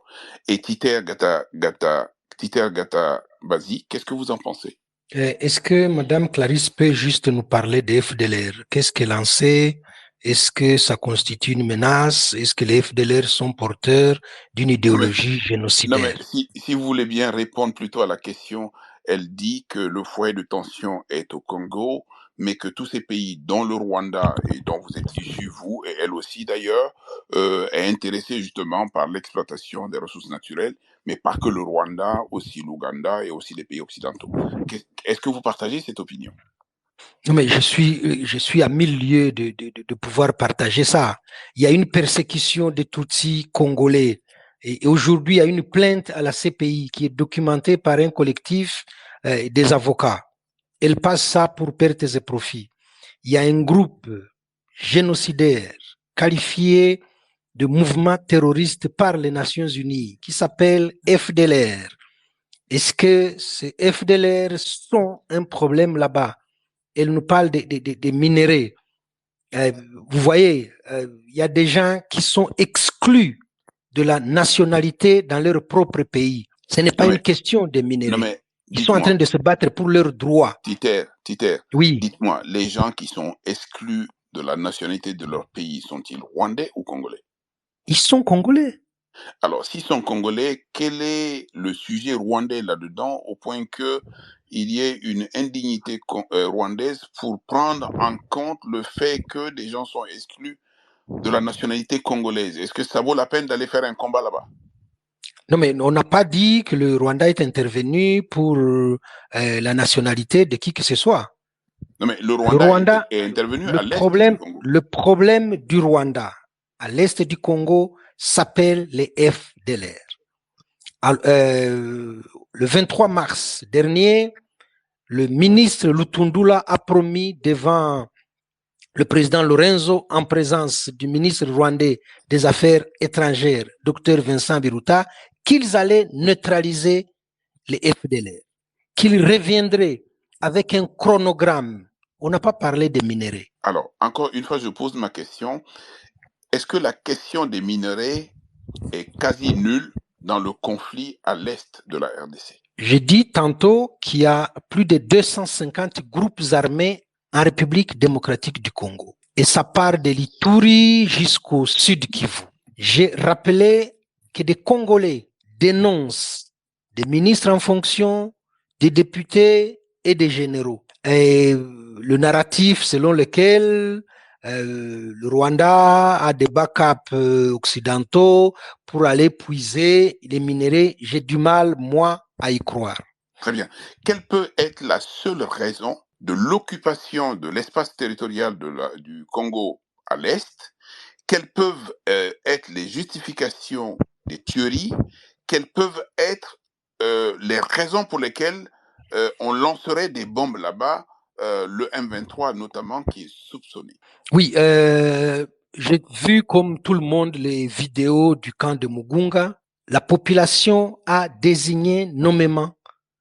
Et Titer Gata Bazi, qu'est-ce que vous en pensez? Est-ce que Madame Clarisse peut juste nous parler des FDLR? Qu'est-ce qu'elle en sait? Est-ce que ça constitue une menace? Est-ce que les FDLR sont porteurs d'une idéologie Non, génocidaire? mais si vous voulez bien répondre plutôt à la question, elle dit que le foyer de tension est au Congo, mais que tous ces pays, dont le Rwanda et dont vous êtes issus, vous, et elle aussi d'ailleurs, est intéressée justement par l'exploitation des ressources naturelles, mais pas que le Rwanda, aussi l'Ouganda et aussi les pays occidentaux. Est-ce que vous partagez cette opinion? Non, mais je suis à 1000 lieues de pouvoir partager ça. Il y a une persécution des Tutsis congolais. Et aujourd'hui, il y a une plainte à la CPI qui est documentée par un collectif des avocats. Elle passe ça pour pertes et profits. Il y a un groupe génocidaire qualifié de mouvement terroriste par les Nations Unies qui s'appelle FDLR. Est-ce que ces FDLR sont un problème là-bas? Elle nous parle des minéraux. Vous voyez, il y a des gens qui sont exclus de la nationalité dans leur propre pays. Ce n'est pas une question de minéraux. Ils sont en train de se battre pour leurs droits. Titer, oui. Dites-moi, les gens qui sont exclus de la nationalité de leur pays sont-ils rwandais ou congolais? Ils sont congolais. Alors, s'ils sont congolais, quel est le sujet rwandais là-dedans, au point que il y ait une indignité rwandaise pour prendre en compte le fait que des gens sont exclus de la nationalité congolaise? Est-ce que ça vaut la peine d'aller faire un combat là-bas? Non, mais on n'a pas dit que le Rwanda est intervenu pour la nationalité de qui que ce soit. Non, mais le Rwanda est intervenu à l'est du Congo. Le problème du Rwanda à l'est du Congo s'appelle les FDLR. Le 23 mars dernier, le ministre Lutundula a promis devant le président Lorenzo, en présence du ministre rwandais des Affaires étrangères, Dr Vincent Biruta, qu'ils allaient neutraliser les FDLR, qu'ils reviendraient avec un chronogramme. On n'a pas parlé des minerais. Alors, encore une fois, je pose ma question. Est-ce que la question des minerais est quasi nulle dans le conflit à l'est de la RDC? J'ai dit tantôt qu'il y a plus de 250 groupes armés en République démocratique du Congo. Et ça part de l'Ituri jusqu'au sud Kivu. J'ai rappelé que des Congolais dénoncent des ministres en fonction, des députés et des généraux. Et le narratif selon lequel Le Rwanda a des backups occidentaux pour aller puiser les minéraux. J'ai du mal, moi, à y croire. Très bien. Quelle peut être la seule raison de l'occupation de l'espace territorial du Congo à l'Est? Quelles peuvent être les justifications des tueries? Quelles peuvent être les raisons pour lesquelles on lancerait des bombes là-bas, le M23 notamment, qui est soupçonné? Oui, j'ai vu comme tout le monde les vidéos du camp de Mugunga. La population a désigné nommément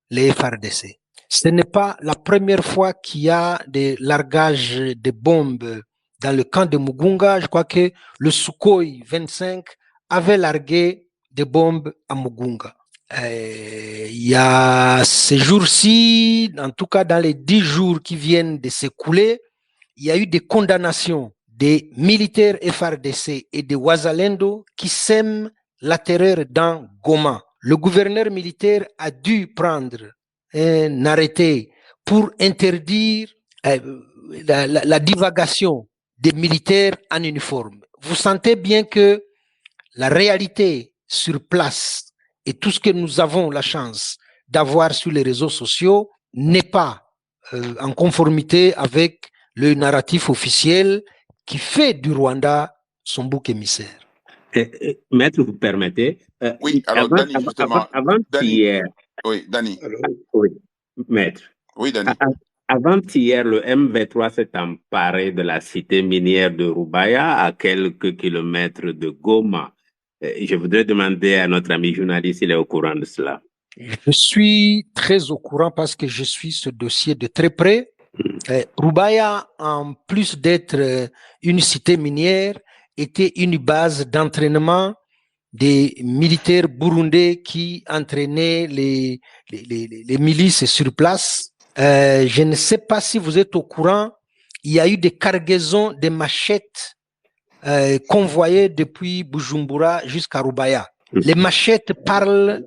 les FARDC. Ce n'est pas la première fois qu'il y a des largages de bombes dans le camp de Mugunga. Je crois que le Sukhoi 25 avait largué des bombes à Mugunga. Il y a ces jours-ci, en tout cas dans les 10 jours qui viennent de s'écouler, il y a eu des condamnations des militaires FARDC et de Ouazalendo qui sèment la terreur dans Goma. Le gouverneur militaire a dû prendre un arrêté pour interdire la divagation des militaires en uniforme. Vous sentez bien que la réalité sur place et tout ce que nous avons la chance d'avoir sur les réseaux sociaux n'est pas en conformité avec le narratif officiel qui fait du Rwanda son bouc émissaire. Maître, vous permettez Oui, alors Dani, justement. Avant-hier. Oui, Dani. Oui, maître. Oui, Dani. Avant-hier, le M23 s'est emparé de la cité minière de Rubaya à quelques kilomètres de Goma. Je voudrais demander à notre ami journaliste s'il est au courant de cela. Je suis très au courant parce que je suis ce dossier de très près. Rubaya, en plus d'être une cité minière, était une base d'entraînement des militaires burundais qui entraînaient les milices sur place. Je ne sais pas si vous êtes au courant, il y a eu des cargaisons de machettes convoyées depuis Bujumbura jusqu'à Rubaya. Les machettes parlent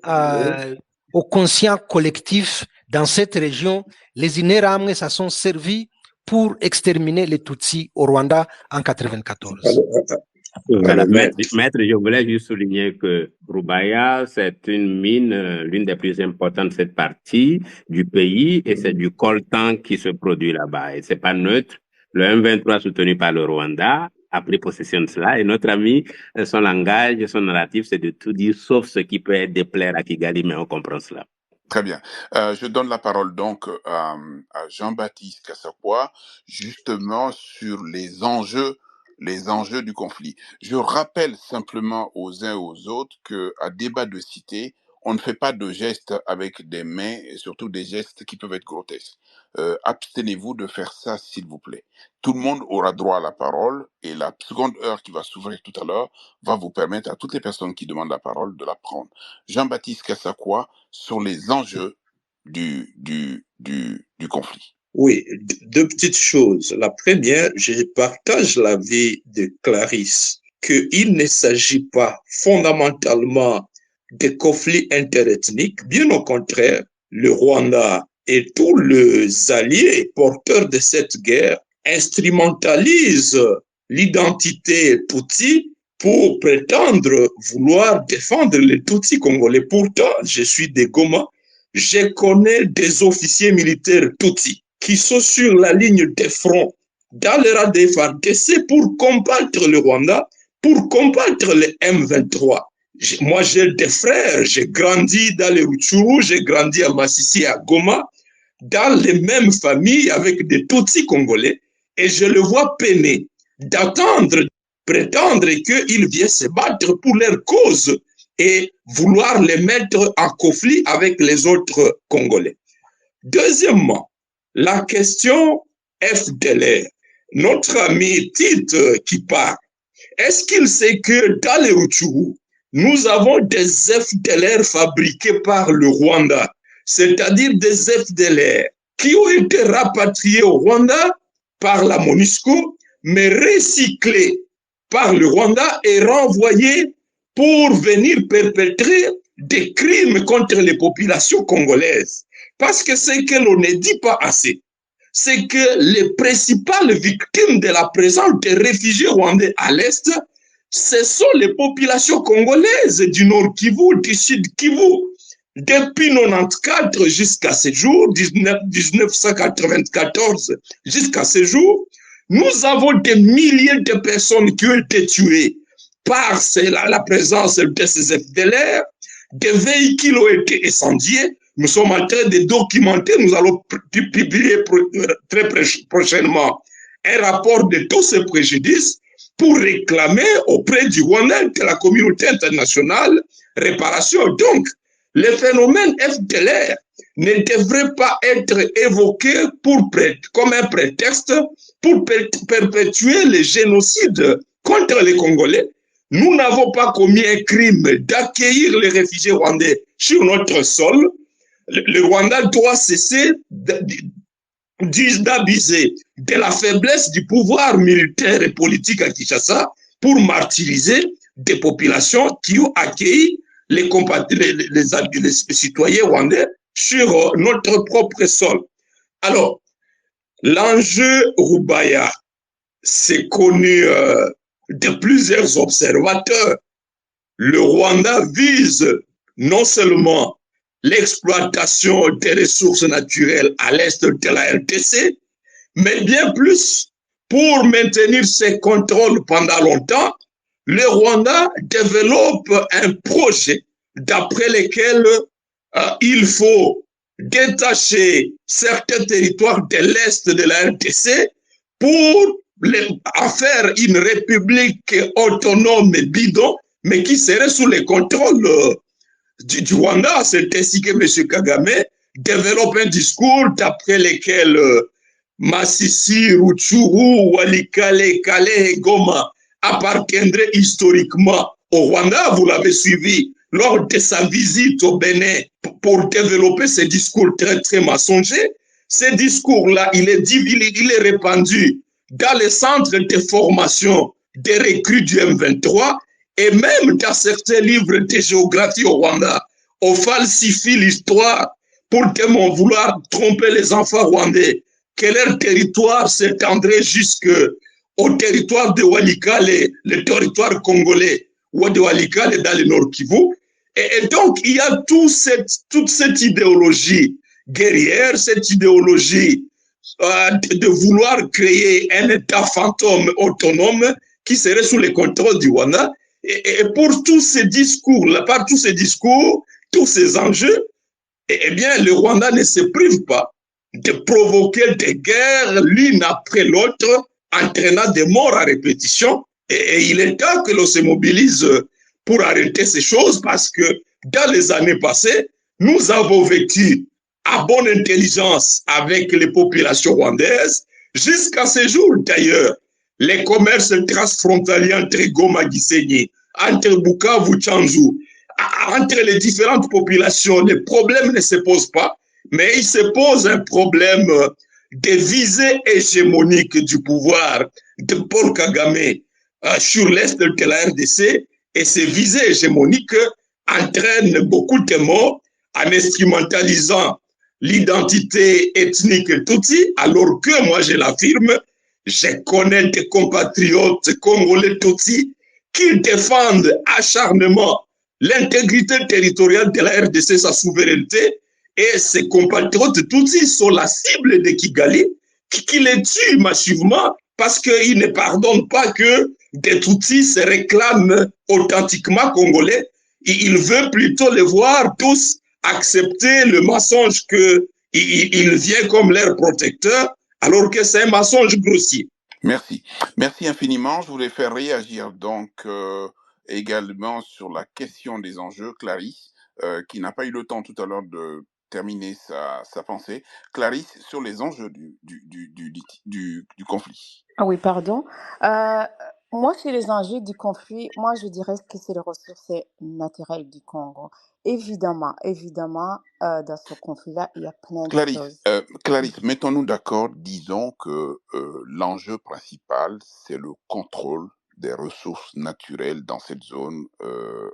au conscient collectif dans cette région. Les Imbonerakure, ça sont servis pour exterminer les Tutsis au Rwanda en 1994. Voilà, maître, je voulais juste souligner que Rubaya, c'est une mine, l'une des plus importantes de cette partie du pays, et c'est du coltan qui se produit là-bas. Et c'est pas neutre. Le M23 soutenu par le Rwanda a pris possession de cela. Et notre ami, son langage, son narratif, c'est de tout dire, sauf ce qui peut déplaire à Kigali, mais on comprend cela. Très bien. Je donne la parole donc à Jean-Baptiste Kassakwa, justement sur les enjeux du conflit. Je rappelle simplement aux uns et aux autres qu'à débat de cité, on ne fait pas de gestes avec des mains, et surtout des gestes qui peuvent être grotesques. Abstenez-vous de faire ça, s'il vous plaît. Tout le monde aura droit à la parole, et la seconde heure qui va s'ouvrir tout à l'heure va vous permettre à toutes les personnes qui demandent la parole de la prendre. Jean-Baptiste Kassakwa, sur les enjeux du conflit. Oui, deux petites choses. La première, je partage l'avis de Clarisse qu'il ne s'agit pas fondamentalement de conflits interethniques. Bien au contraire, le Rwanda et tous les alliés porteurs de cette guerre instrumentalisent l'identité Tutsi pour prétendre vouloir défendre les Tutsis congolais. Pourtant, je suis de Goma, je connais des officiers militaires Tutsis qui sont sur la ligne de front dans le rang des FARDC pour combattre le Rwanda, pour combattre le M23. Moi, j'ai des frères, j'ai grandi dans les Rutshuru, j'ai grandi à Masisi, à Goma, dans les mêmes familles avec des Tutsis congolais, et je le vois peiner d'attendre, prétendre qu'ils viennent se battre pour leur cause et vouloir les mettre en conflit avec les autres Congolais. Deuxièmement, la question FDLR. Notre ami Tite qui parle, est-ce qu'il sait que dans les Rutshuru, nous avons des FDLR fabriqués par le Rwanda, c'est-à-dire des FDLR qui ont été rapatriés au Rwanda par la MONUSCO, mais recyclés par le Rwanda et renvoyés pour venir perpétrer des crimes contre les populations congolaises. Parce que c'est que l'on ne dit pas assez. c'est que les principales victimes de la présence des réfugiés rwandais à l'Est, ce sont les populations congolaises du Nord Kivu, du Sud Kivu. Depuis 1994 jusqu'à ce jour, 1994 jusqu'à ce jour, nous avons des milliers de personnes qui ont été tuées par la présence de ces FDLR. Des véhicules ont été incendiés. Nous sommes en train de documenter, nous allons publier très prochainement un rapport de tous ces préjudices pour réclamer auprès du Rwanda, de la communauté internationale, réparation. Donc, le phénomène FDLR ne devrait pas être évoqué comme un prétexte pour perpétuer le génocide contre les Congolais. Nous n'avons pas commis un crime d'accueillir les réfugiés rwandais sur notre sol. Le Rwanda doit cesser d'abuser de la faiblesse du pouvoir militaire et politique à Kinshasa pour martyriser des populations qui ont accueilli les citoyens rwandais sur notre propre sol. Alors, l'enjeu Rubaya, c'est connu de plusieurs observateurs. Le Rwanda vise non seulement l'exploitation des ressources naturelles à l'est de la RDC, mais bien plus, pour maintenir ses contrôles pendant longtemps, le Rwanda développe un projet d'après lequel il faut détacher certains territoires de l'est de la RDC pour en faire une république autonome bidon, mais qui serait sous le contrôle du Rwanda. C'est ainsi que M. Kagame développe un discours d'après lequel Masisi, Rutshuru, Walikale, Kale et Goma appartiendraient historiquement au Rwanda. Vous l'avez suivi lors de sa visite au Bénin pour développer ce discours très, très mensonger. Ce discours-là, il est répandu dans les centres de formation des recrues du M23 et même dans certains livres de géographie au Rwanda. On falsifie l'histoire pour vouloir tromper les enfants rwandais, que leur territoire s'étendrait jusqu'au territoire de Walikale, le territoire congolais, ou de Walikale dans le Nord Kivu. Et donc, il y a toute cette idéologie guerrière, cette idéologie de vouloir créer un État fantôme autonome qui serait sous le contrôle du Rwanda. Et pour tous ces discours, par tous ces discours, tous ces enjeux, eh bien, le Rwanda ne se prive pas de provoquer des guerres l'une après l'autre, entraînant des morts à répétition. Et il est temps que l'on se mobilise pour arrêter ces choses parce que dans les années passées, nous avons vécu à bonne intelligence avec les populations rwandaises. Jusqu'à ce jour, d'ailleurs, les commerces transfrontaliers entre Goma, Gisenyi, entre Bukavu, Tchanzu, entre les différentes populations, les problèmes ne se posent pas, mais il se pose un problème de visée hégémonique du pouvoir de Paul Kagame sur l'est de la RDC, et ces visées hégémoniques entraînent beaucoup de morts en instrumentalisant l'identité ethnique Tutsi, alors que moi je l'affirme, je connais des compatriotes congolais Tutsi qui défendent acharnement l'intégrité territoriale de la RDC, sa souveraineté, et ces compatriotes Tutsi sont la cible de Kigali, qui les tue massivement parce qu'ils ne pardonnent pas que des Tutsis se réclament authentiquement congolais. Il veut plutôt les voir tous accepter le mensonge qu'il vient comme leur protecteur, alors que c'est un mensonge grossier. Merci. Merci infiniment. Je voulais faire réagir donc également sur la question des enjeux, Clarisse, qui n'a pas eu le temps tout à l'heure de terminer sa pensée. Clarisse, sur les enjeux du conflit. Ah oui, pardon. Moi, sur les enjeux du conflit, moi, je dirais que c'est les ressources naturelles du Congo. Évidemment, dans ce conflit-là, il y a plein de choses. Clarisse, mettons-nous d'accord, disons que l'enjeu principal, c'est le contrôle des ressources naturelles dans cette zone.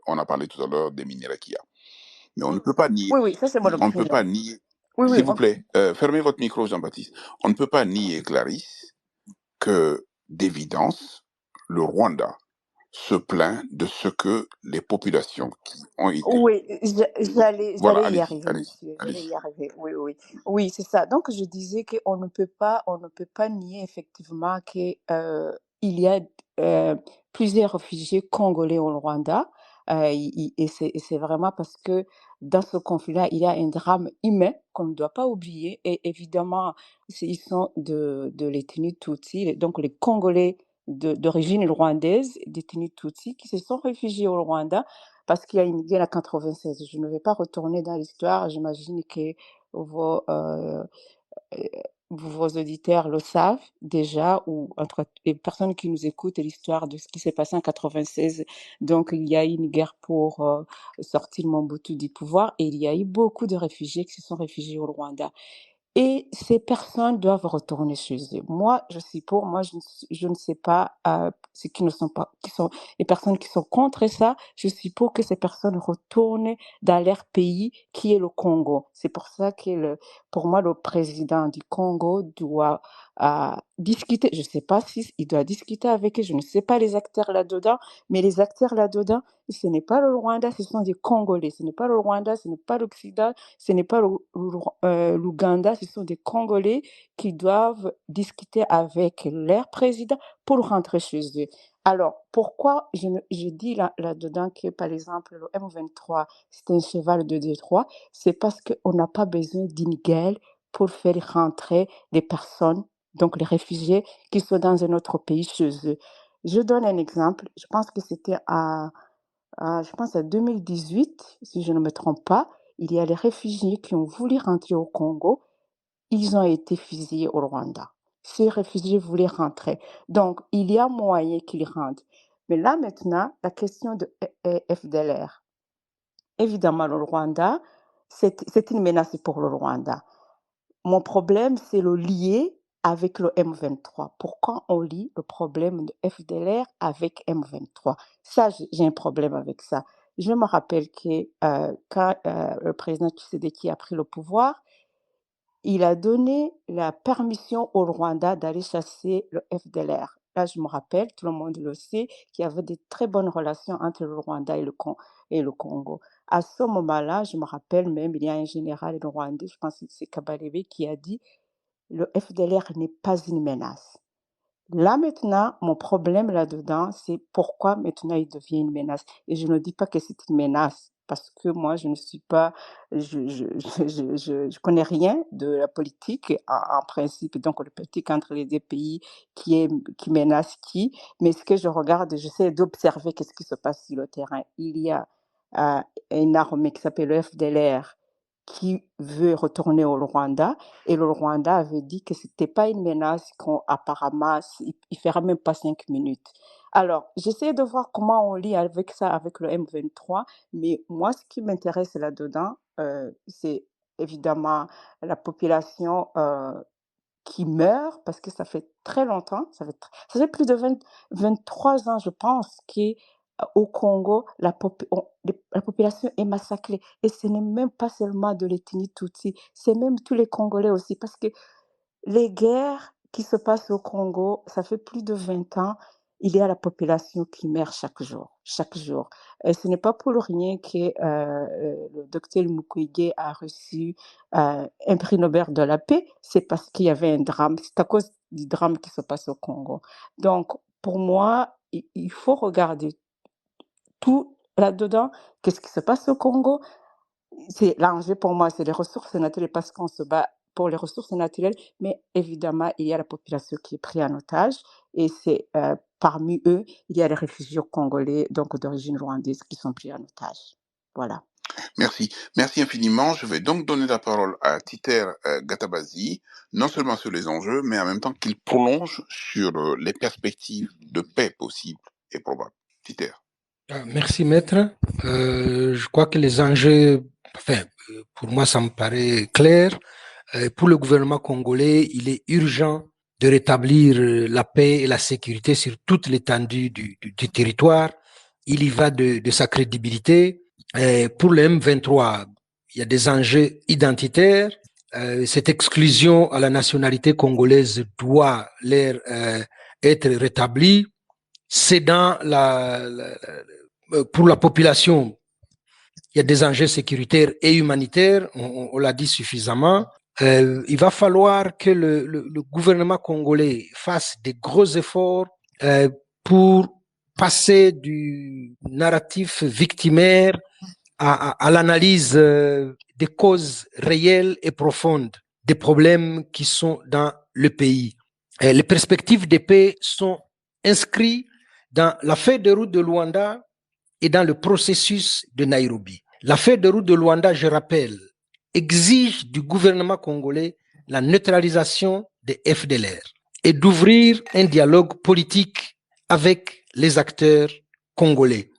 On a parlé tout à l'heure des minéraux qu'il y a. Mais on ne peut pas nier, Oui, ça c'est mon on ne peut opinion. pas nier, Oui, S'il oui, vous plaît, fermez votre micro, Jean-Baptiste. On ne peut pas nier, Clarisse, que d'évidence, le Rwanda se plaint de ce que les populations qui ont été... oui, j'allais Voilà, y allez-y, arriver, allez-y, monsieur. J'allais y allez-y. arriver. Oui, oui, oui, c'est ça. Donc, je disais on ne peut pas nier effectivement que il y a plusieurs réfugiés congolais au Rwanda. Et c'est vraiment parce que dans ce conflit-là, il y a un drame humain qu'on ne doit pas oublier. Et évidemment, ils sont de l'ethnie Tutsi, donc les Congolais d'origine rwandaise, d'ethnie Tutsi, qui se sont réfugiés au Rwanda parce qu'il y a une guerre à 96. Je ne vais pas retourner dans l'histoire. J'imagine que vos, euh, euh, vos auditeurs le savent déjà, ou entre les personnes qui nous écoutent, l'histoire de ce qui s'est passé en 96. Donc, il y a eu une guerre pour sortir Mobutu du pouvoir et il y a eu beaucoup de réfugiés qui se sont réfugiés au Rwanda. Et ces personnes doivent retourner chez eux. Moi, je suis pour, moi, je ne sais pas, ceux qui ne sont pas, qui sont, les personnes qui sont contre ça, je suis pour que ces personnes retournent dans leur pays, qui est le Congo. C'est pour ça que pour moi, le président du Congo doit discuter. Je ne sais pas si il doit discuter avec eux, je ne sais pas les acteurs là-dedans, mais les acteurs là-dedans, ce n'est pas le Rwanda, ce sont des Congolais. Ce n'est pas le Rwanda, ce n'est pas l'Occident, ce n'est pas l'Ouganda, ce sont des Congolais qui doivent discuter avec leur président pour rentrer chez eux. Alors, pourquoi je dis là-dedans que, par exemple, le M23, c'est un cheval de Détroit, c'est parce qu'on n'a pas besoin d'une guerre pour faire rentrer les personnes, donc les réfugiés qui sont dans un autre pays chez eux. Je donne un exemple, je pense que c'était je pense à 2018, si je ne me trompe pas, il y a les réfugiés qui ont voulu rentrer au Congo, ils ont été fusillés au Rwanda. Ces réfugiés voulaient rentrer. Donc, il y a moyen qu'ils rentrent. Mais là, maintenant, la question de FDLR. Évidemment, le Rwanda, c'est une menace pour le Rwanda. Mon problème, c'est le lier avec le M23. Pourquoi on lie le problème de FDLR avec M23? Ça, j'ai un problème avec ça. Je me rappelle que quand le président Tshisekedi a pris le pouvoir, il a donné la permission au Rwanda d'aller chasser le FDLR. Là, je me rappelle, tout le monde le sait, qu'il y avait de très bonnes relations entre le Rwanda et le Congo. À ce moment-là, je me rappelle même, il y a un général rwandais, je pense que c'est Kabarebe, qui a dit le FDLR n'est pas une menace. Là maintenant, mon problème là-dedans, c'est pourquoi maintenant il devient une menace. Et je ne dis pas que c'est une menace, parce que moi, je ne suis pas, je connais rien de la politique en principe, donc la politique entre les deux pays qui menace qui. Mais ce que je regarde, j'essaie d'observer qu'est-ce qui se passe sur le terrain. Il y a euh, une armée qui s'appelle le FDLR qui veut retourner au Rwanda. Et le Rwanda avait dit que ce n'était pas une menace qu'apparemment, il ne fera même pas 5 minutes. Alors, j'essaie de voir comment on lit avec ça, avec le M23, mais moi, ce qui m'intéresse là-dedans, c'est évidemment la population qui meurt parce que ça fait très longtemps, ça fait plus de 23 ans, je pense, qu'au Congo, la population est massacrée. Et ce n'est même pas seulement de l'ethnie Tutsi, c'est même tous les Congolais aussi. Parce que les guerres qui se passent au Congo, ça fait plus de 20 ans, il y a la population qui meurt chaque jour, chaque jour. Et ce n'est pas pour rien que le docteur Mukwege a reçu un prix Nobel de la paix, c'est parce qu'il y avait un drame, c'est à cause du drame qui se passe au Congo. Donc, pour moi, il faut regarder tout là-dedans, qu'est-ce qui se passe au Congo, c'est l'enjeu pour moi, c'est les ressources naturelles parce qu'on se bat pour les ressources naturelles, mais évidemment, il y a la population qui est prise en otage et c'est parmi eux, il y a les réfugiés congolais, donc d'origine rwandaise, qui sont pris en otage. Voilà. Merci. Merci infiniment. Je vais donc donner la parole à Titer Gatabazi, non seulement sur les enjeux, mais en même temps qu'il prolonge sur les perspectives de paix possibles et probables. Titer. Merci, maître. Je crois que les enjeux, enfin, pour moi, ça me paraît clair. Pour le gouvernement congolais, il est urgent de rétablir la paix et la sécurité sur toute l'étendue du territoire. Il y va de sa crédibilité. Pour le M23, il y a des enjeux identitaires Cette exclusion à la nationalité congolaise doit leur être rétablie. C'est dans pour la population, il y a des enjeux sécuritaires et humanitaires, on l'a dit suffisamment. Il va falloir que le gouvernement congolais fasse des gros efforts pour passer du narratif victimaire à l'analyse des causes réelles et profondes des problèmes qui sont dans le pays. Les perspectives de paix sont inscrites dans la feuille de route de Luanda et dans le processus de Nairobi. La feuille de route de Luanda, je rappelle, exige du gouvernement congolais la neutralisation des FDLR et d'ouvrir un dialogue politique avec les acteurs congolais.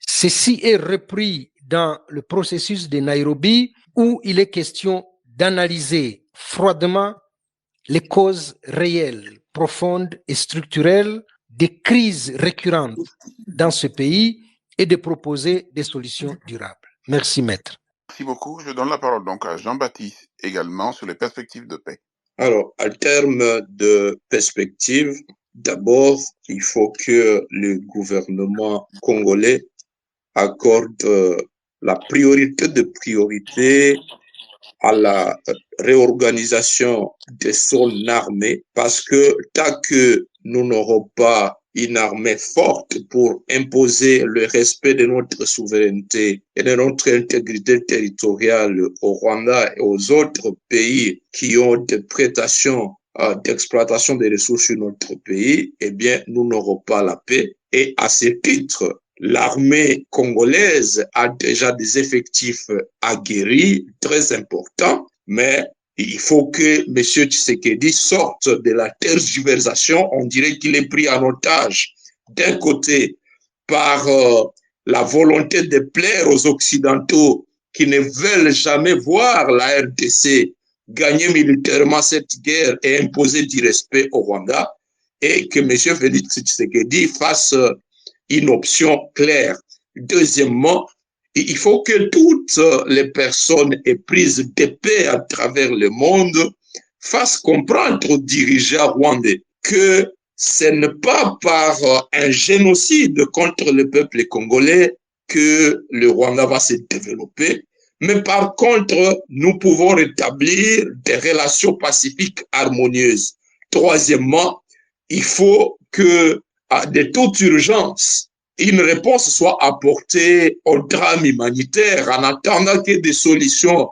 Ceci est repris dans le processus de Nairobi où il est question d'analyser froidement les causes réelles, profondes et structurelles des crises récurrentes dans ce pays et de proposer des solutions durables. Merci, maître. Merci beaucoup. Je donne la parole donc à Jean-Baptiste également sur les perspectives de paix. Alors, en termes de perspective, d'abord, il faut que le gouvernement congolais accorde la priorité de priorité à la réorganisation de son armée, parce que tant que nous n'aurons pas une armée forte pour imposer le respect de notre souveraineté et de notre intégrité territoriale au Rwanda et aux autres pays qui ont des prétentions d'exploitation des ressources sur notre pays, eh bien, nous n'aurons pas la paix. Et à ce titre, l'armée congolaise a déjà des effectifs aguerris, très importants, mais il faut que M. Tshisekedi sorte de la tergiversation. On dirait qu'il est pris en otage, d'un côté, par la volonté de plaire aux Occidentaux qui ne veulent jamais voir la RDC gagner militairement cette guerre et imposer du respect au Rwanda, et que M. Félix Tshisekedi fasse une option claire. Deuxièmement, il faut que toutes les personnes éprises de paix à travers le monde fassent comprendre aux dirigeants rwandais que ce n'est pas par un génocide contre le peuple congolais que le Rwanda va se développer, mais par contre, nous pouvons rétablir des relations pacifiques harmonieuses. Troisièmement, il faut que, de toute urgence, une réponse soit apportée au drame humanitaire en attendant que des solutions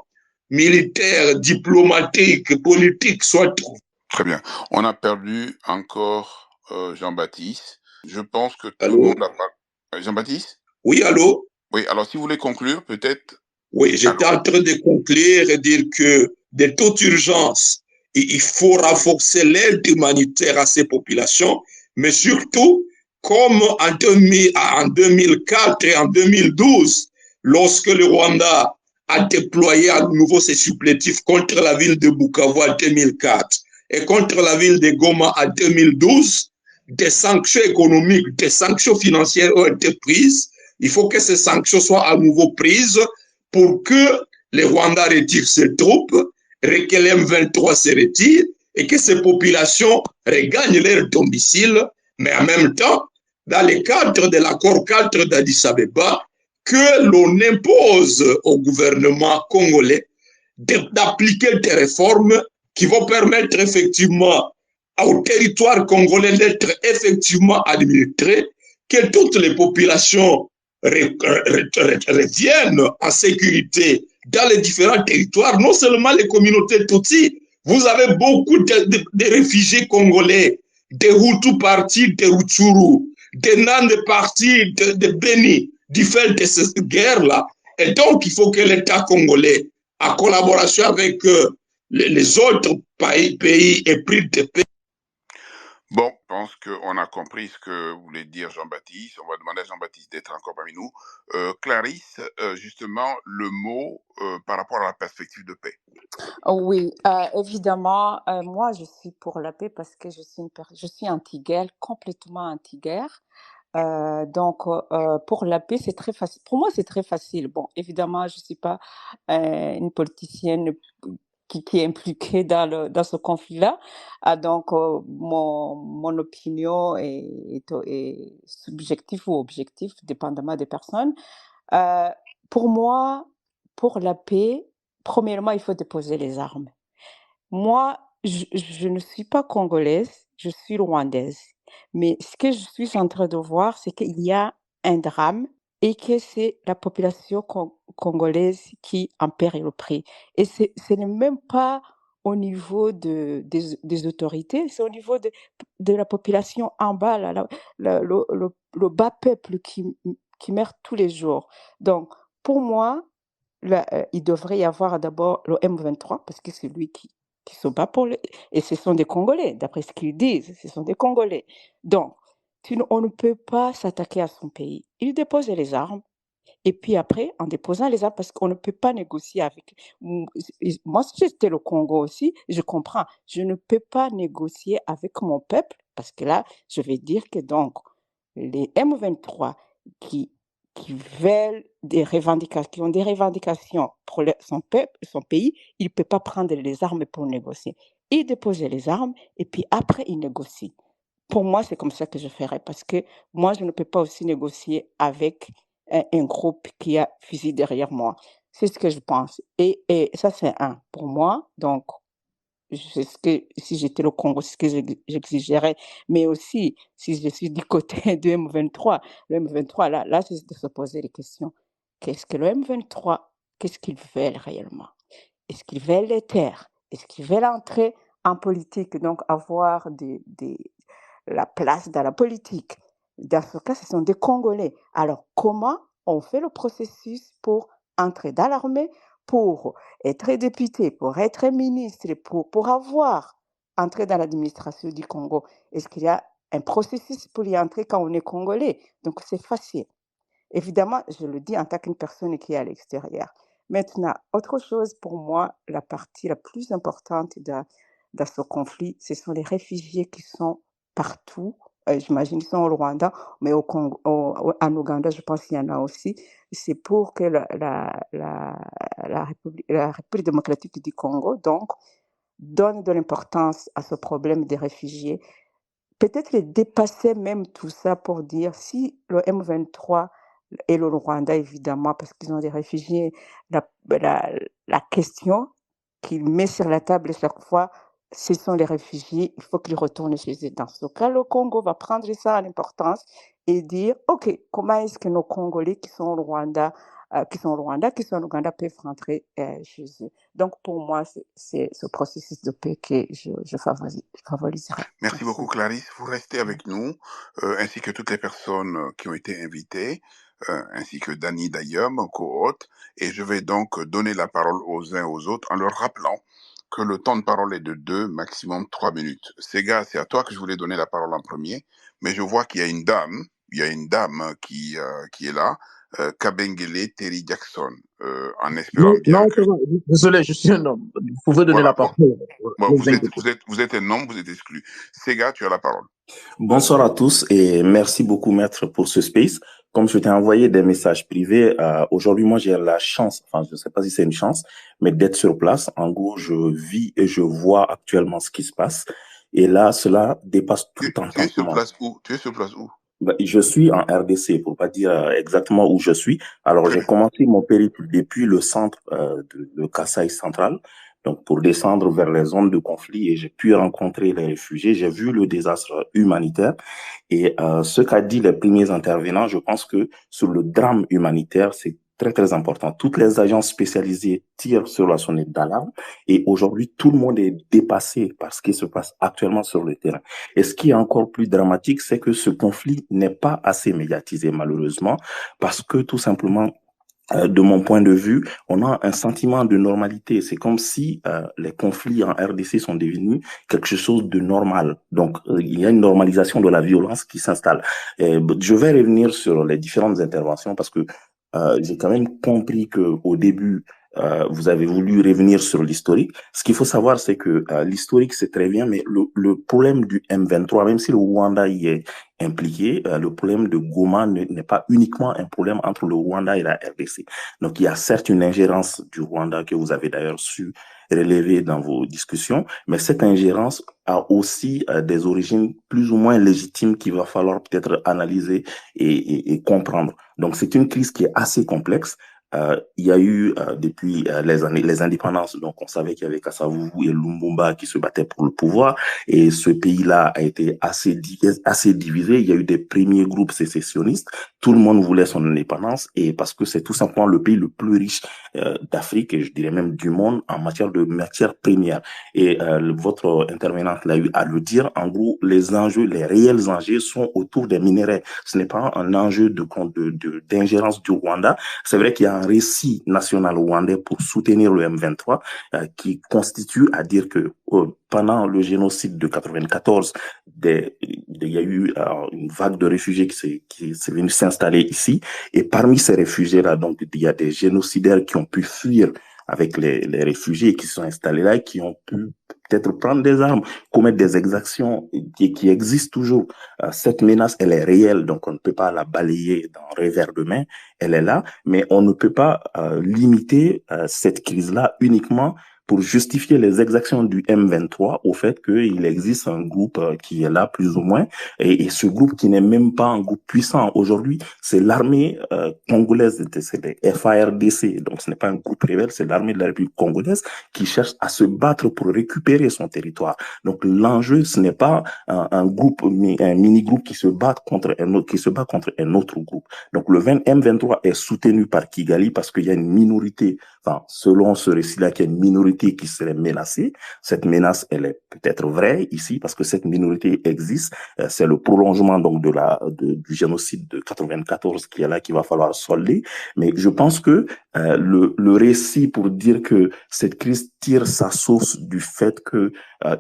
militaires, diplomatiques, politiques soient trouvées. Très bien. On a perdu encore Jean-Baptiste. Je pense que tout Allô? le monde a pas... Jean-Baptiste? Oui, allô? Oui, alors si vous voulez conclure, peut-être... Oui, j'étais en train de conclure et dire que de toute urgence, il faut renforcer l'aide humanitaire à ces populations, mais surtout, comme en 2004 et en 2012, lorsque le Rwanda a déployé à nouveau ses supplétifs contre la ville de Bukavu en 2004 et contre la ville de Goma en 2012, des sanctions économiques, des sanctions financières ont été prises. Il faut que ces sanctions soient à nouveau prises pour que le Rwanda retire ses troupes, et que l'M23 se retire et que ces populations regagnent leur domicile, mais en même temps, dans le cadre de l'accord 4 d'Addis Abeba, que l'on impose au gouvernement congolais d'appliquer des réformes qui vont permettre effectivement au territoire congolais d'être effectivement administré, que toutes les populations reviennent en sécurité dans les différents territoires, non seulement les communautés Tutsis, vous avez beaucoup de réfugiés congolais, des Hutus partis de Rutshuru, des Nande partis de Beni, du fait de cette guerre-là. Et donc, il faut que l'État congolais, en collaboration avec les autres pays épris de paix. Bon, je pense qu'on a compris ce que voulait dire Jean-Baptiste. On va demander à Jean-Baptiste d'être encore parmi nous. Clarisse, justement, le mot par rapport à la perspective de paix. Oui, évidemment, moi je suis pour la paix parce que je suis anti-guerre, complètement anti-guerre. Donc, pour la paix, c'est très facile. Pour moi, c'est très facile. Bon, évidemment, je suis pas une politicienne qui est impliqué dans ce conflit-là. Donc, mon opinion est subjective ou objective, dépendamment des personnes. Pour moi, pour la paix, premièrement, il faut déposer les armes. Moi, je ne suis pas congolaise, je suis rwandaise. Mais ce que je suis en train de voir, c'est qu'il y a un drame et que c'est la population congolaise qui en perd le prix. Et ce n'est même pas au niveau des autorités, c'est au niveau de la population en bas, là, le bas peuple qui meurt tous les jours. Donc, pour moi, il devrait y avoir d'abord le M23 parce que c'est lui qui se bat pour et ce sont des Congolais, d'après ce qu'ils disent, ce sont des Congolais. Donc, on ne peut pas s'attaquer à son pays. Il dépose les armes et puis après, en déposant les armes, parce qu'on ne peut pas négocier avec. Moi, si j'étais le Congo aussi, je comprends. Je ne peux pas négocier avec mon peuple parce que là, je vais dire que donc, les M23 qui, qui veulent qui ont des revendications pour son peuple, son pays, il ne peut pas prendre les armes pour négocier. Il dépose les armes et puis après, il négocie. Pour moi, c'est comme ça que je ferais parce que moi, je ne peux pas aussi négocier avec un groupe qui a fusil derrière moi. C'est ce que je pense. Et ça, c'est un pour moi. Donc, c'est ce que, si j'étais le Congo, c'est ce que j'exigerais. Mais aussi, si je suis du côté du M23, le M23, là c'est de se poser les questions. Qu'est-ce que le M23, qu'est-ce qu'ils veulent réellement? Est-ce qu'ils veulent les terres? Est-ce qu'ils veulent entrer en politique, donc avoir la place dans la politique? Dans ce cas, ce sont des Congolais. Alors, comment on fait le processus pour entrer dans l'armée, pour être député, pour être ministre, pour avoir entré dans l'administration du Congo? Est-ce qu'il y a un processus pour y entrer quand on est Congolais? Donc, c'est facile. Évidemment, je le dis en tant qu'une personne qui est à l'extérieur. Maintenant, autre chose pour moi, la partie la plus importante dans ce conflit, ce sont les réfugiés qui sont partout. J'imagine qu'ils sont au Rwanda, mais au Congo, en Ouganda, je pense qu'il y en a aussi. C'est pour que la République démocratique du Congo, donc, donne de l'importance à ce problème des réfugiés. Peut-être les dépasser même tout ça pour dire si le M23 et le Rwanda, évidemment, parce qu'ils ont des réfugiés, la question qu'il met sur la table chaque fois, ce sont les réfugiés, il faut qu'ils retournent chez eux. Dans ce cas, le Congo va prendre ça en importance et dire, OK, comment est-ce que nos Congolais qui sont au Rwanda, qui sont en Ouganda peuvent rentrer chez eux. Donc, pour moi, c'est ce processus de paix que je favoriserai. Merci beaucoup, Clarisse. Vous restez avec nous, ainsi que toutes les personnes qui ont été invitées, ainsi que Dany d'ailleurs, mon co-hôte. Et je vais donc donner la parole aux uns et aux autres en leur rappelant que le temps de parole est de 2, maximum 3 minutes. Sega, c'est à toi que je voulais donner la parole en premier, mais je vois qu'il y a une dame, qui est là, Kabengele Terry Jackson, en espérant bien Non, que... c'est vrai. Désolé, je suis un homme. Vous pouvez donner Voilà, la parole. bon, Ne vous inquiétez pas. vous êtes un homme, vous êtes exclu. Sega, tu as la parole. Bonsoir à tous et merci beaucoup, maître, pour ce space. Comme je t'ai envoyé des messages privés, aujourd'hui, moi, j'ai la chance, enfin, je ne sais pas si c'est une chance, mais d'être sur place. En gros, je vis et je vois actuellement ce qui se passe. Et là, cela dépasse tout entendement. Tu es sur place où? Je suis en RDC, pour pas dire exactement où je suis. Alors, j'ai commencé mon périple depuis le centre de Kasaï central, donc pour descendre vers les zones de conflit, et j'ai pu rencontrer les réfugiés. J'ai vu le désastre humanitaire et ce qu'a dit les premiers intervenants, je pense que sur le drame humanitaire, c'est très, très important. Toutes les agences spécialisées tirent sur la sonnette d'alarme et aujourd'hui, tout le monde est dépassé par ce qui se passe actuellement sur le terrain. Et ce qui est encore plus dramatique, c'est que ce conflit n'est pas assez médiatisé, malheureusement, parce que tout simplement, de mon point de vue, on a un sentiment de normalité. C'est comme si les conflits en RDC sont devenus quelque chose de normal. Donc, il y a une normalisation de la violence qui s'installe. Je vais revenir sur les différentes interventions parce que j'ai quand même compris que au début, vous avez voulu revenir sur l'historique. Ce qu'il faut savoir, c'est que l'historique, c'est très bien, mais le problème du M23, même si le Rwanda y impliqués. Le problème de Goma n'est pas uniquement un problème entre le Rwanda et la RDC. Donc, il y a certes une ingérence du Rwanda que vous avez d'ailleurs su relever dans vos discussions, mais cette ingérence a aussi des origines plus ou moins légitimes qu'il va falloir peut-être analyser et comprendre. Donc, c'est une crise qui est assez complexe. Il y a eu depuis les indépendances, donc on savait qu'il y avait Kasavubu et Lumumba qui se battaient pour le pouvoir, et ce pays-là a été assez divisé. Il y a eu des premiers groupes sécessionnistes. Tout le monde voulait son indépendance, et parce que c'est tout simplement le pays le plus riche d'Afrique, et je dirais même du monde, en matière de matières premières. Et votre intervenante l'a eu à le dire. En gros, les enjeux, les réels enjeux sont autour des minéraux. Ce n'est pas un enjeu d'ingérence du Rwanda. C'est vrai qu'il y a un récit national rwandais pour soutenir le M23 qui constitue à dire que pendant le génocide de 94, il y a eu une vague de réfugiés qui s'est venue s'installer ici. Et parmi ces réfugiés-là, donc, il y a des génocidaires qui ont pu fuir avec les réfugiés qui sont installés là, qui ont pu peut-être prendre des armes, commettre des exactions qui existent toujours. Cette menace, elle est réelle, donc on ne peut pas la balayer d'un revers de main. Elle est là, mais on ne peut pas limiter cette crise-là uniquement pour justifier les exactions du M23 au fait qu'il existe un groupe qui est là plus ou moins, et ce groupe qui n'est même pas un groupe puissant. Aujourd'hui, c'est l'armée congolaise, c'est les FARDC, donc ce n'est pas un groupe rebelle, c'est l'armée de la République congolaise qui cherche à se battre pour récupérer son territoire. Donc l'enjeu, ce n'est pas un mini-groupe qui se bat contre un autre groupe. Donc le M23 est soutenu par Kigali parce qu'il y a une minorité, enfin selon ce récit-là, qu'il y a une minorité qui serait menacée. Cette menace, elle est peut-être vraie ici parce que cette minorité existe. C'est le prolongement donc du génocide de 94 qui est là, qu'il va falloir solder. Mais je pense que le récit pour dire que cette crise tire sa source du fait que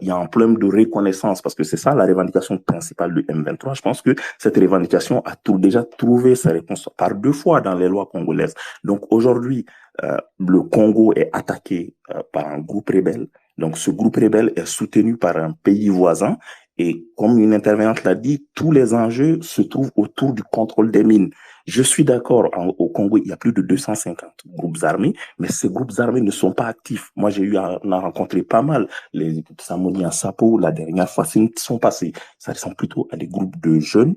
il y a un problème de reconnaissance, parce que c'est ça la revendication principale du M23. Je pense que cette revendication a déjà trouvé sa réponse par 2 fois dans les lois congolaises. Donc aujourd'hui, le Congo est attaqué par un groupe rebelle. Donc ce groupe rebelle est soutenu par un pays voisin. Et comme une intervenante l'a dit, tous les enjeux se trouvent autour du contrôle des mines. Je suis d'accord, au Congo, il y a plus de 250 groupes armés, mais ces groupes armés ne sont pas actifs. Moi, j'ai eu à en rencontrer pas mal. Les Samoni à Sapo, la dernière fois, ils sont passés. Ça ressemble plutôt à des groupes de jeunes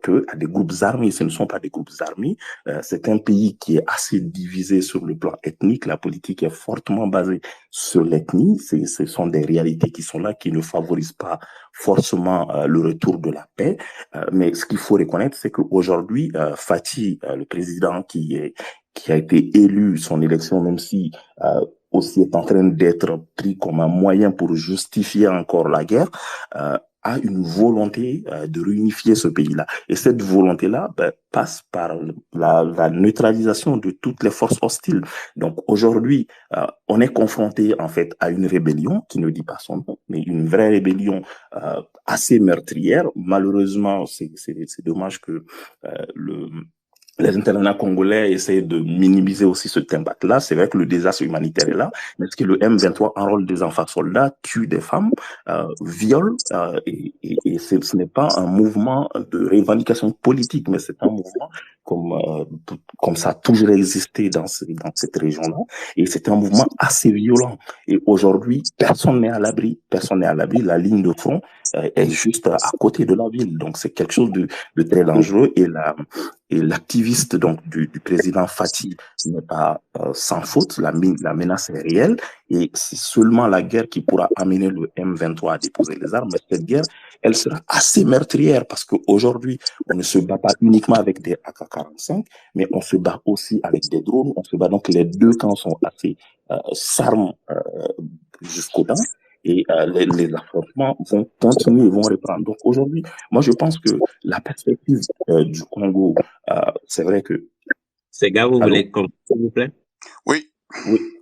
que à des groupes armés. Ce ne sont pas des groupes armés. C'est un pays qui est assez divisé sur le plan ethnique. La politique est fortement basée sur l'ethnie. Ce sont des réalités qui sont là, qui ne favorisent pas forcément le retour de la paix. Mais ce qu'il faut reconnaître, c'est qu'aujourd'hui, Fathi, le président qui a été élu, son élection, même si aussi est en train d'être pris comme un moyen pour justifier encore la guerre, a une volonté de réunifier ce pays-là. Et cette volonté-là passe par la neutralisation de toutes les forces hostiles. Donc aujourd'hui, on est confronté en fait à une rébellion qui ne dit pas son nom, mais une vraie rébellion assez meurtrière. Malheureusement, c'est dommage que les intervenants congolais essaient de minimiser aussi ce impact-là. C'est vrai que le désastre humanitaire est là, mais est-ce que le M23 enrôle des enfants soldats, tue des femmes, viole, et ce n'est pas un mouvement de revendication politique, mais c'est un mouvement comme ça a toujours existé dans cette région-là, et c'est un mouvement assez violent. Et aujourd'hui, personne n'est à l'abri. La ligne de front est juste à côté de la ville, donc c'est quelque chose de très dangereux. Et l'activiste donc du président Fathi n'est pas sans faute. La menace est réelle, et c'est seulement la guerre qui pourra amener le M23 à déposer les armes. Mais cette guerre, elle sera assez meurtrière, parce qu'aujourd'hui, on ne se bat pas uniquement avec des AK-45, mais on se bat aussi avec des drones. On se bat, donc les deux camps sont assez s'arment jusqu'aux dents. Et les affrontements vont continuer, vont reprendre. Donc aujourd'hui, moi je pense que la perspective du Congo, c'est vrai que... Ces gars, vous voulez compléter, s'il vous plaît? Oui.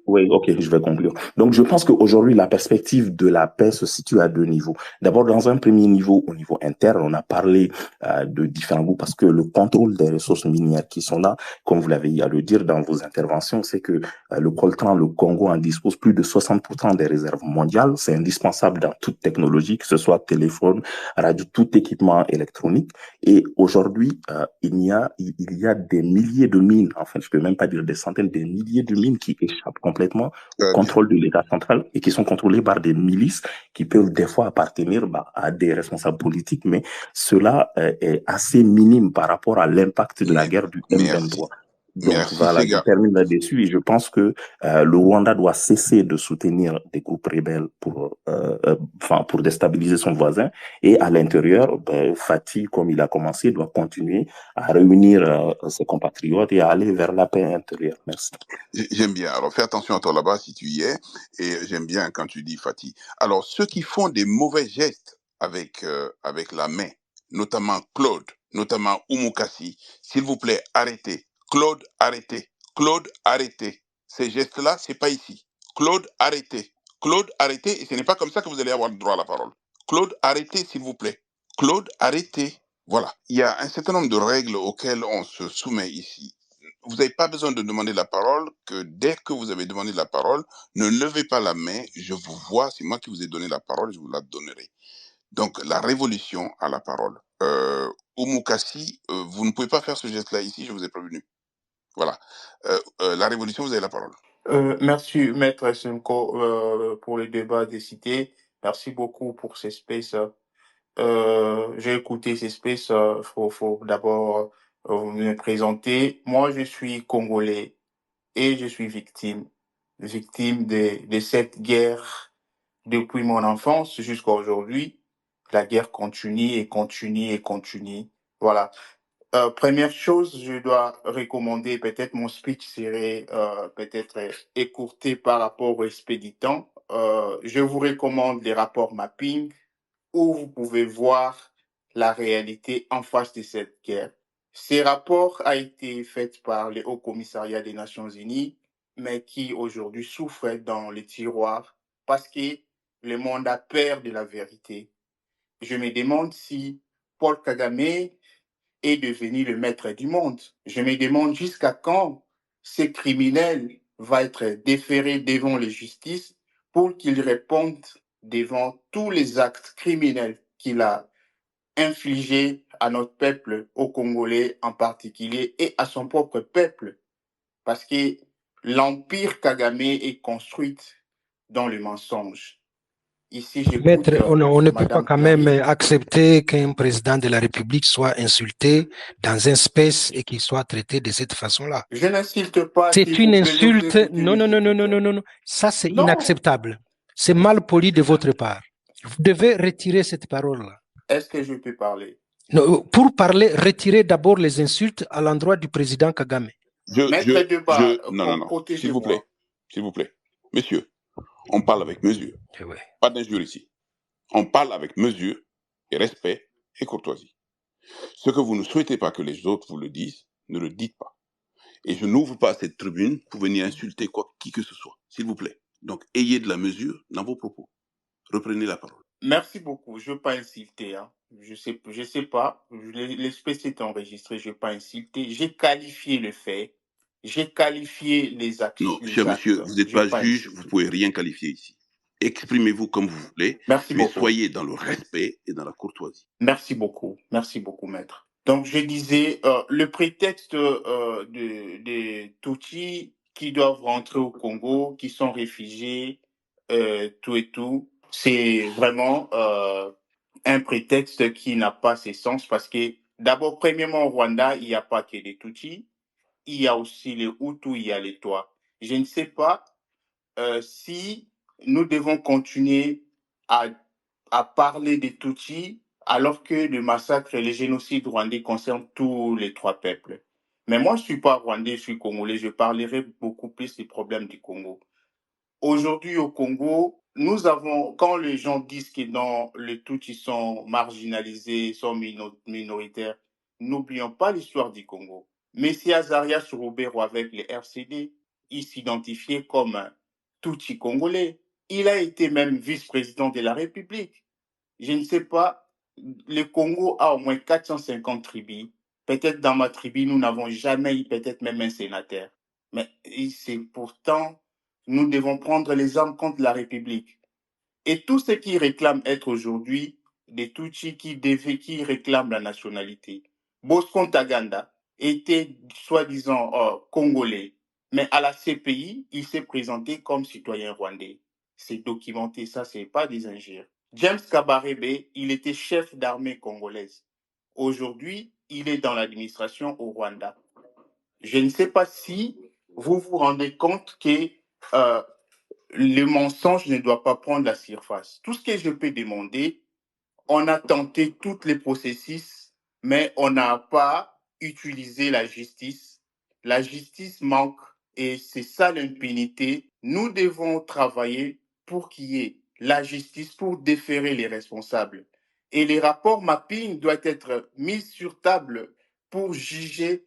Oui, ok, je vais conclure. Donc, je pense qu'aujourd'hui, la perspective de la paix se situe à deux niveaux. D'abord, dans un premier niveau, au niveau interne, on a parlé de différents groupes parce que le contrôle des ressources minières qui sont là, comme vous l'avez eu à le dire dans vos interventions, c'est que le coltan, le Congo en dispose plus de 60% des réserves mondiales. C'est indispensable dans toute technologie, que ce soit téléphone, radio, tout équipement électronique. Et aujourd'hui, il y a des milliers de mines, enfin, je peux même pas dire des centaines, des milliers de mines qui échappent complètement au contrôle de l'État central et qui sont contrôlées par des milices qui peuvent des fois appartenir à des responsables politiques, mais cela est assez minime par rapport à l'impact de la guerre du M23. Donc Merci, voilà, je Sega. termine là-dessus et je pense que le Rwanda doit cesser de soutenir des groupes rebelles pour déstabiliser son voisin. Et à l'intérieur, Fatih, comme il a commencé, doit continuer à réunir ses compatriotes et à aller vers la paix intérieure. Merci. J'aime bien. Alors, fais attention à toi là-bas si tu y es. Et j'aime bien quand tu dis Fatih. Alors, ceux qui font des mauvais gestes avec la main, notamment Claude, notamment Oumukassi, s'il vous plaît, arrêtez. Claude, arrêtez. Claude, arrêtez. Ces gestes-là, c'est pas ici. Claude, arrêtez. Claude, arrêtez. Et ce n'est pas comme ça que vous allez avoir le droit à la parole. Claude, arrêtez, s'il vous plaît. Claude, arrêtez. Voilà. Il y a un certain nombre de règles auxquelles on se soumet ici. Vous n'avez pas besoin de demander la parole, que dès que vous avez demandé la parole, ne levez pas la main, je vous vois, c'est moi qui vous ai donné la parole, je vous la donnerai. Donc, la révolution à la parole. Oumukassi, vous ne pouvez pas faire ce geste-là ici, je vous ai prévenu. Voilà. La révolution, vous avez la parole. Merci, Maître Simko, pour le débat des cités. Merci beaucoup pour ces spaces. J'ai écouté ces spaces. Faut d'abord me présenter. Moi, je suis Congolais et je suis victime de cette guerre depuis mon enfance jusqu'à aujourd'hui. La guerre continue et continue et continue. Voilà. Première chose, je dois recommander, peut-être mon speech serait peut-être écourté par rapport au expéditant. Je vous recommande les rapports mapping où vous pouvez voir la réalité en face de cette guerre. Ces rapports ont été faits par le Haut Commissariat des Nations Unies, mais qui aujourd'hui souffrent dans les tiroirs parce que le monde a peur de la vérité. Je me demande si Paul Kagame est devenu le maître du monde. Je me demande jusqu'à quand ces criminels vont être déférés devant la justice pour qu'ils répondent devant tous les actes criminels qu'il a infligés à notre peuple, aux Congolais en particulier, et à son propre peuple. Parce que l'empire Kagame est construit dans le mensonge. Ici, Maître, on ne peut pas Madame quand même Clarisse. accepter qu'un président de la République soit insulté dans un space et qu'il soit traité de cette façon-là. Je n'insulte pas. C'est s'il une vous plaît, je vous insulte. écoute, Non, non, monsieur. non, non, non, non, non, non. Ça, c'est Non. inacceptable. C'est mal poli de votre part. Vous devez retirer cette parole-là. Est-ce que je peux parler? Non, pour parler, retirez d'abord les insultes à l'endroit du président Kagame. Maître Debat, non, s'il vous plaît, s'il vous plaît. Monsieur, on parle avec mesure. Ouais. Pas d'injure ici. On parle avec mesure et respect et courtoisie. Ce que vous ne souhaitez pas que les autres vous le disent, ne le dites pas. Et je n'ouvre pas cette tribune pour venir insulter qui que ce soit, s'il vous plaît. Donc, ayez de la mesure dans vos propos. Reprenez la parole. Merci beaucoup. Je ne veux pas insulter. Hein. Je sais pas. L'espèce est enregistrée. Je ne veux pas insulter. J'ai qualifié le fait. J'ai qualifié les actes. Non, cher monsieur, vous n'êtes pas juge. Vous ne pouvez rien qualifier ici. Exprimez-vous comme vous voulez. Merci mais beaucoup. Soyez dans le respect et dans la courtoisie. Merci beaucoup, maître. Donc, je disais, le prétexte des Tutsis qui doivent rentrer au Congo, qui sont réfugiés, tout et tout, c'est vraiment un prétexte qui n'a pas ses sens parce que, d'abord, premièrement, au Rwanda, il n'y a pas que des Tutsis, il y a aussi les Hutus, il y a les Tois. Je ne sais pas si nous devons continuer à parler des Tutsis alors que le massacre et le génocide rwandais concernent tous les trois peuples. Mais moi, je ne suis pas rwandais, je suis congolais. Je parlerai beaucoup plus des problèmes du Congo. Aujourd'hui, au Congo, nous avons, quand les gens disent que non, les Tutsis sont marginalisés, sont minoritaires, n'oublions pas l'histoire du Congo. Messia Azaria Surubero avec les RCD, il s'identifiait comme un Tutsi congolais. Il a été même vice-président de la République. Je ne sais pas, le Congo a au moins 450 tribus. Peut-être dans ma tribu, nous n'avons jamais eu peut-être même un sénateur. Mais c'est pourtant, nous devons prendre les armes contre la République. Et tous ceux qui réclament être aujourd'hui des Tutsis qui réclament la nationalité. Bosco Ntaganda était soi-disant congolais, mais à la CPI, il s'est présenté comme citoyen rwandais. C'est documenté, ça, c'est pas des injures. James Kabarebe, il était chef d'armée congolaise. Aujourd'hui, il est dans l'administration au Rwanda. Je ne sais pas si vous vous rendez compte que euh, le mensonge ne doit pas prendre la surface. Tout ce que je peux demander, on a tenté tous les processus, mais on n'a pas utilisé la justice. La justice manque et c'est ça l'impunité. Nous devons travailler pour qu'il y ait la justice pour déférer les responsables. Et les rapports mapping doivent être mis sur table pour juger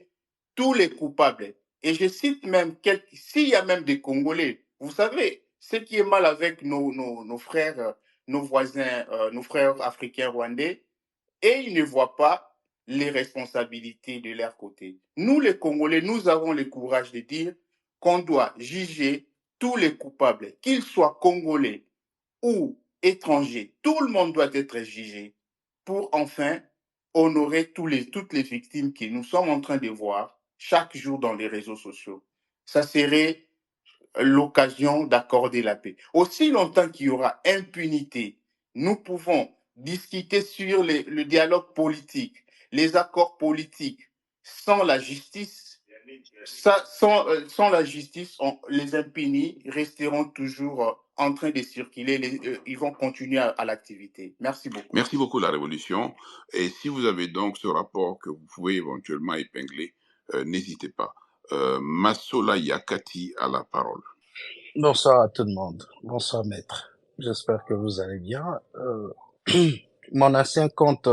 tous les coupables. Et je cite même, s'il y a même des Congolais, vous savez, ce qui est mal avec nos frères, nos voisins, nos frères africains rwandais, et ils ne voient pas les responsabilités de leur côté. Nous, les Congolais, nous avons le courage de dire qu'on doit juger tous les coupables, qu'ils soient Congolais ou étrangers. Tout le monde doit être jugé pour enfin honorer toutes les victimes que nous sommes en train de voir chaque jour dans les réseaux sociaux. Ça serait l'occasion d'accorder la paix. Aussi longtemps qu'il y aura impunité, nous pouvons discuter sur le dialogue politique, les accords politiques. Sans la justice, sans la justice, les impunis resteront toujours en train de circuler, ils vont continuer à l'activité. Merci beaucoup. Merci beaucoup, La Révolution. Et si vous avez donc ce rapport que vous pouvez éventuellement épingler, n'hésitez pas. Massola Yakati a la parole. Bonsoir à tout le monde. Bonsoir maître. J'espère que vous allez bien. Mon ancien compte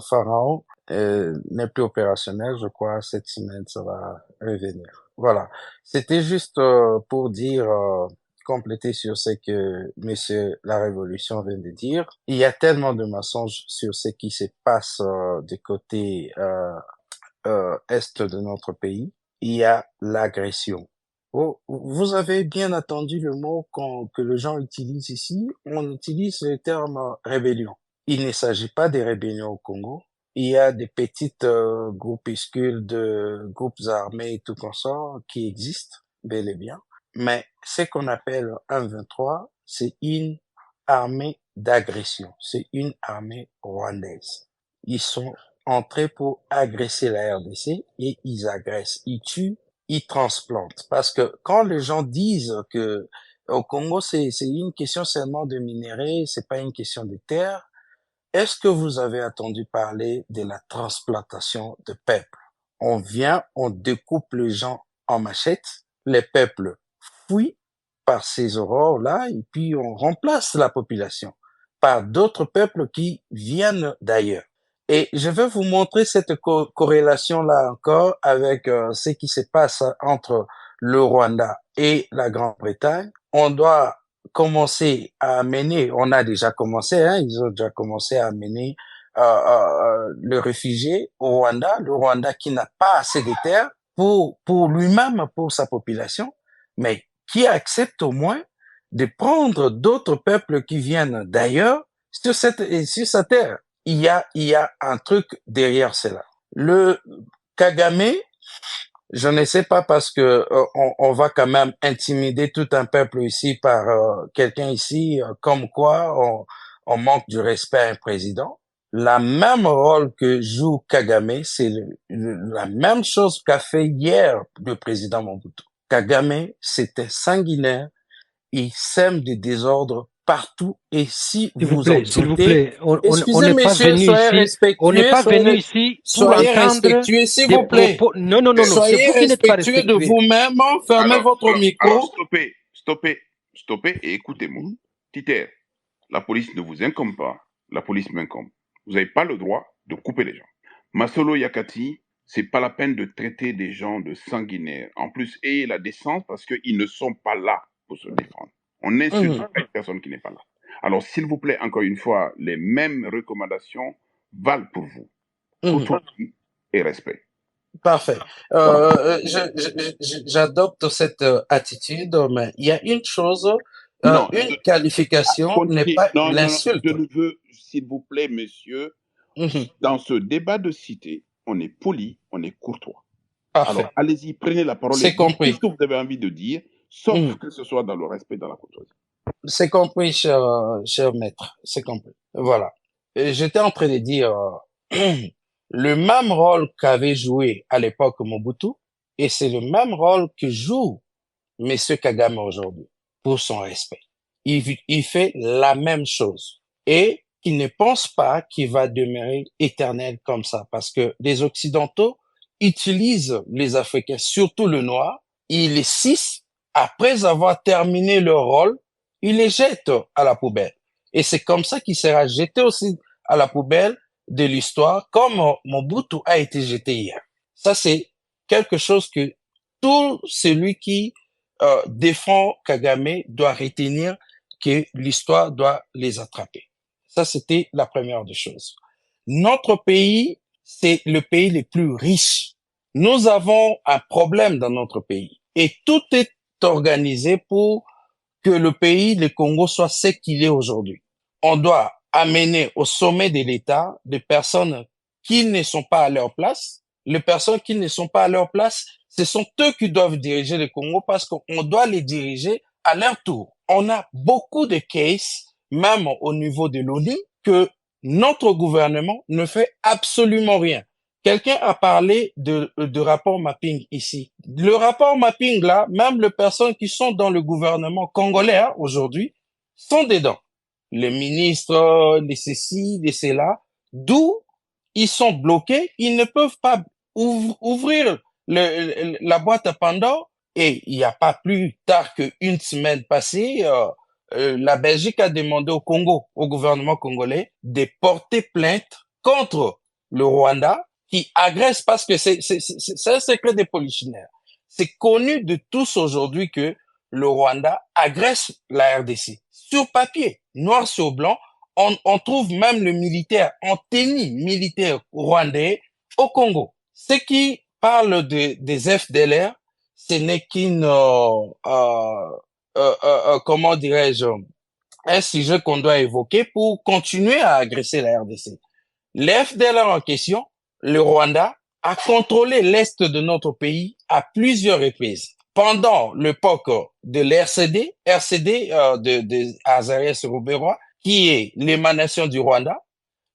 Pharaon n'est plus opérationnel. Je crois cette semaine ça va revenir. Voilà. C'était juste pour dire, compléter sur ce que Monsieur La Révolution vient de dire. Il y a tellement de mensonges sur ce qui se passe du côté est de notre pays. Il y a l'agression. Oh, vous avez bien entendu le mot que les gens utilisent ici. On utilise le terme rébellion. Il ne s'agit pas de rébellion au Congo. Il y a des petites groupuscules de groupes armés et tout consort qui existent, bel et bien. Mais ce qu'on appelle un 23, c'est une armée d'agression. C'est une armée rwandaise. Ils sont entrés pour agresser la RDC et ils agressent, ils tuent, ils transplantent. Parce que quand les gens disent que au Congo c'est une question seulement de minerais, c'est pas une question de terre, est-ce que vous avez entendu parler de la transplantation de peuples? On vient, on découpe les gens en machette, les peuples fuient par ces aurores-là et puis on remplace la population par d'autres peuples qui viennent d'ailleurs. Et je vais vous montrer cette corrélation-là encore avec ce qui se passe entre le Rwanda et la Grande-Bretagne. On doit commencer à amener, on a déjà commencé, hein, ils ont déjà commencé à amener le réfugié au Rwanda, le Rwanda qui n'a pas assez de terres pour lui-même, pour sa population, mais qui accepte au moins de prendre d'autres peuples qui viennent d'ailleurs sur sa terre. Il y a un truc derrière cela. Le Kagame, je ne sais pas parce que on va quand même intimider tout un peuple ici par quelqu'un ici, comme quoi on manque du respect à un président. La même rôle que joue Kagame, c'est la même chose qu'a fait hier le président Mobutu. Kagame, c'était sanguinaire, il sème des désordres partout et si vous en S'il vous doutez, plaît, excusez on n'est pas messieurs, venu soyez ici, respectueux, on n'est pas venu ici pour soyez entendre respectueux s'il des vous plaît. propos. Non, non, non, non, c'est Soyez vous qui n'êtes pas respectueux de respectueux. vous-même, fermez votre micro. Alors, stoppez et écoutez-moi. Titer, la police ne vous incombe pas, la police m'incombe. Vous n'avez pas le droit de couper les gens. Masolo Yakati c'est pas la peine de traiter des gens de sanguinaires. En plus, ayez la décence parce qu'ils ne sont pas là pour se défendre. On n'insulte pas une personne qui n'est pas là. Alors, s'il vous plaît, encore une fois, les mêmes recommandations valent pour vous. Courtoisie et respect. Parfait. Voilà. J'adopte cette attitude, mais il y a une chose, Non, une qualification n'est continuez. pas Non, l'insulte. je ne veux, s'il vous plaît, monsieur, dans ce débat de cité, on est poli, on est courtois. Parfait. Alors, allez-y, prenez la parole et C'est dites compris. tout ce que vous avez envie de dire, sauf que ce soit dans le respect, dans la courtoisie. C'est compris, cher maître. C'est compris. Voilà. Et j'étais en train de dire le même rôle qu'avait joué à l'époque Mobutu, et c'est le même rôle que joue Monsieur Kagame aujourd'hui pour son respect. Il fait la même chose. Et il ne pense pas qu'il va demeurer éternel comme ça, parce que les Occidentaux utilisent les Africains, surtout le Noir, ils les cissent, après avoir terminé leur rôle, ils les jettent à la poubelle. Et c'est comme ça qu'il sera jeté aussi à la poubelle de l'histoire, comme Mobutu a été jeté hier. Ça, c'est quelque chose que tout celui qui défend Kagame doit retenir que l'histoire doit les attraper. Ça, c'était la première des choses. Notre pays, c'est le pays le plus riche. Nous avons un problème dans notre pays et tout est organisé pour que le pays, le Congo, soit ce qu'il est aujourd'hui. On doit amener au sommet de l'État des personnes qui ne sont pas à leur place. Les personnes qui ne sont pas à leur place, ce sont eux qui doivent diriger le Congo parce qu'on doit les diriger à leur tour. On a beaucoup de cases, même au niveau de l'ONU, que notre gouvernement ne fait absolument rien. Quelqu'un a parlé de rapport mapping ici. Le rapport mapping là, même les personnes qui sont dans le gouvernement congolais aujourd'hui sont dedans. Les ministres de ceci, de cela, d'où ils sont bloqués, ils ne peuvent pas ouvrir la boîte à Pandore. Et il n'y a pas plus tard qu'une semaine passée, la Belgique a demandé au Congo, au gouvernement congolais, de porter plainte contre le Rwanda qui agresse parce que c'est un secret des polichinelles. C'est connu de tous aujourd'hui que le Rwanda agresse la RDC. Sur papier, noir sur blanc, on trouve même le militaire en tenue militaire rwandais au Congo. Ceux qui parlent des FDLR, ce n'est qu'une, comment dirais-je, un sujet qu'on doit évoquer pour continuer à agresser la RDC. Les FDLR en question, le Rwanda, a contrôlé l'est de notre pays à plusieurs reprises. Pendant l'époque de l'RCD, de Azarias Ruberwa, qui est l'émanation du Rwanda,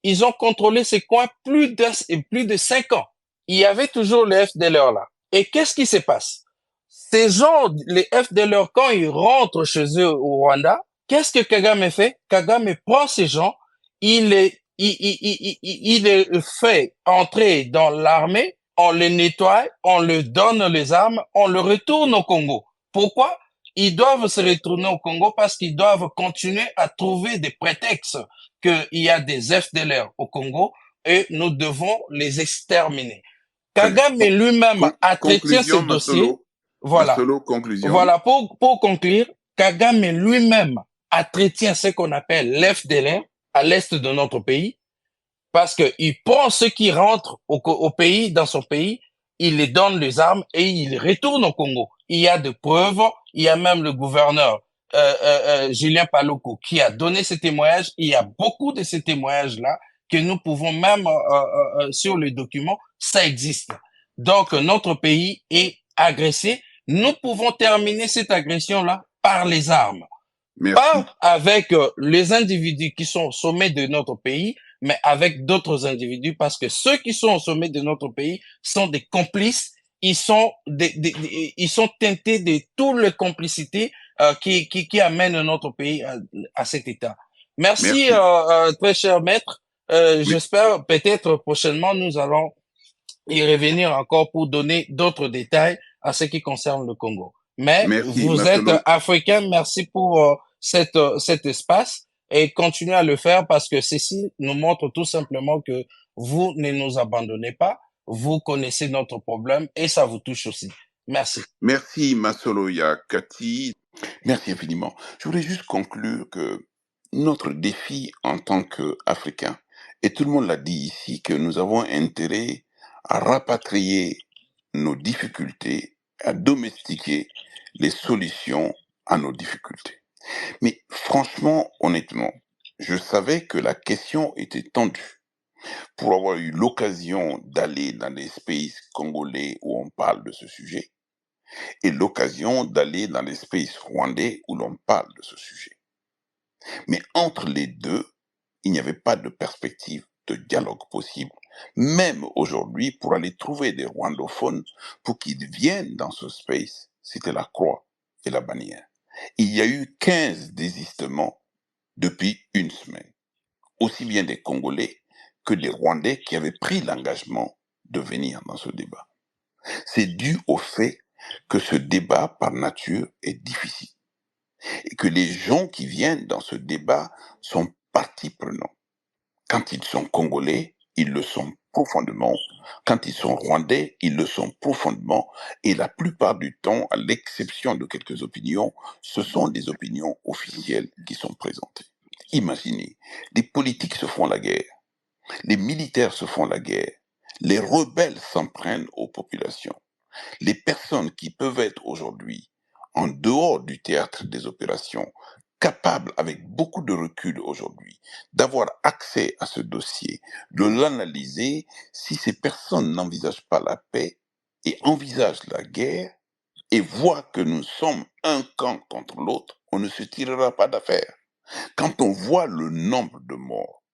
ils ont contrôlé ces coins plus de 5 ans. Il y avait toujours les FDLR là. Et qu'est-ce qui se passe? Ces gens, les FDLR, quand ils rentrent chez eux au Rwanda, qu'est-ce que Kagame fait? Kagame prend ces gens, il les fait entrer dans l'armée, on les nettoie, on leur donne les armes, on le retourne au Congo. Pourquoi? Ils doivent se retourner au Congo parce qu'ils doivent continuer à trouver des prétextes qu'il y a des FDLR au Congo et nous devons les exterminer. Kagame lui-même a traité ce dossier. Voilà. Voilà, pour conclure, Kagame lui-même a traité ce qu'on appelle l'FDLR à l'est de notre pays, parce qu'il prend ceux qui rentrent au pays, dans son pays, il les donne les armes et il retourne au Congo. Il y a de preuves, il y a même le gouverneur Julien Paluku qui a donné ce témoignage. Il y a beaucoup de ces témoignages-là que nous pouvons même sur les documents, ça existe. Donc notre pays est agressé. Nous pouvons terminer cette agression-là par les armes. Merci. Pas avec les individus qui sont au sommet de notre pays, mais avec d'autres individus, parce que ceux qui sont au sommet de notre pays sont des complices. Ils sont ils sont teintés de toutes les complicités qui amènent notre pays à cet état. Merci. Très cher maître. Oui. J'espère peut-être prochainement nous allons y revenir encore pour donner d'autres détails à ce qui concerne le Congo. Mais vous êtes africain, merci pour cet espace et continuez à le faire parce que ceci nous montre tout simplement que vous ne nous abandonnez pas. vous connaissez notre problème et ça vous touche aussi. Merci. Merci, Masoloya Kati. Merci infiniment. Je voulais juste conclure que notre défi en tant qu'Africains, et tout le monde l'a dit ici, que nous avons intérêt à rapatrier nos difficultés, à domestiquer les solutions à nos difficultés. Mais franchement, honnêtement, je savais que la question était tendue. Pour avoir eu l'occasion d'aller dans les spaces congolais où on parle de ce sujet, et l'occasion d'aller dans les spaces rwandais où l'on parle de ce sujet. Mais entre les deux, il n'y avait pas de perspective de dialogue possible, même aujourd'hui, pour aller trouver des rwandophones pour qu'ils viennent dans ce space, c'était la croix et la bannière. Il y a eu 15 désistements depuis une semaine, aussi bien des Congolais que des Rwandais qui avaient pris l'engagement de venir dans ce débat. C'est dû au fait que ce débat, par nature, est difficile et que les gens qui viennent dans ce débat sont partie prenante. Quand ils sont congolais, ils le sont profondément. Quand ils sont rwandais, ils le sont profondément. Et la plupart du temps, à l'exception de quelques opinions, ce sont des opinions officielles qui sont présentées. Imaginez, les politiques se font la guerre, les militaires se font la guerre, les rebelles s'en prennent aux populations. Les personnes qui peuvent être aujourd'hui en dehors du théâtre des opérations, capables avec beaucoup de recul aujourd'hui d'avoir accès à ce dossier, de l'analyser, si ces personnes n'envisagent pas la paix et envisagent la guerre et voient que nous sommes un camp contre l'autre, on ne se tirera pas d'affaire. Quand on voit le nombre de morts,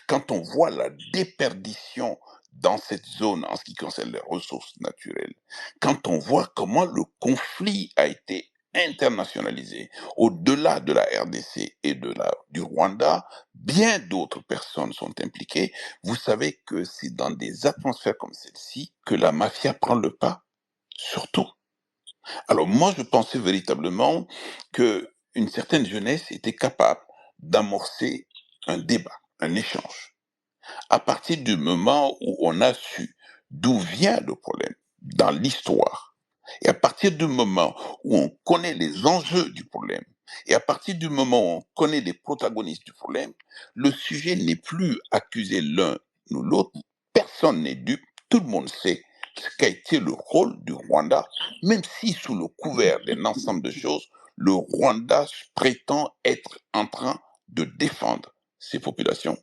quand on voit la déperdition dans cette zone en ce qui concerne les ressources naturelles, quand on voit comment le conflit a été internationalisé au-delà de la RDC et du Rwanda, bien d'autres personnes sont impliquées. Vous savez que c'est dans des atmosphères comme celle-ci que la mafia prend le pas, surtout. Alors moi, je pensais véritablement que une certaine jeunesse était capable d'amorcer un débat, un échange. À partir du moment où on a su d'où vient le problème dans l'histoire, et à partir du moment où on connaît les enjeux du problème, et à partir du moment où on connaît les protagonistes du problème, le sujet n'est plus accusé l'un ou l'autre, personne n'est dupe, tout le monde sait ce qu'a été le rôle du Rwanda, même si sous le couvert d'un ensemble de choses, le Rwanda prétend être en train de défendre ses populations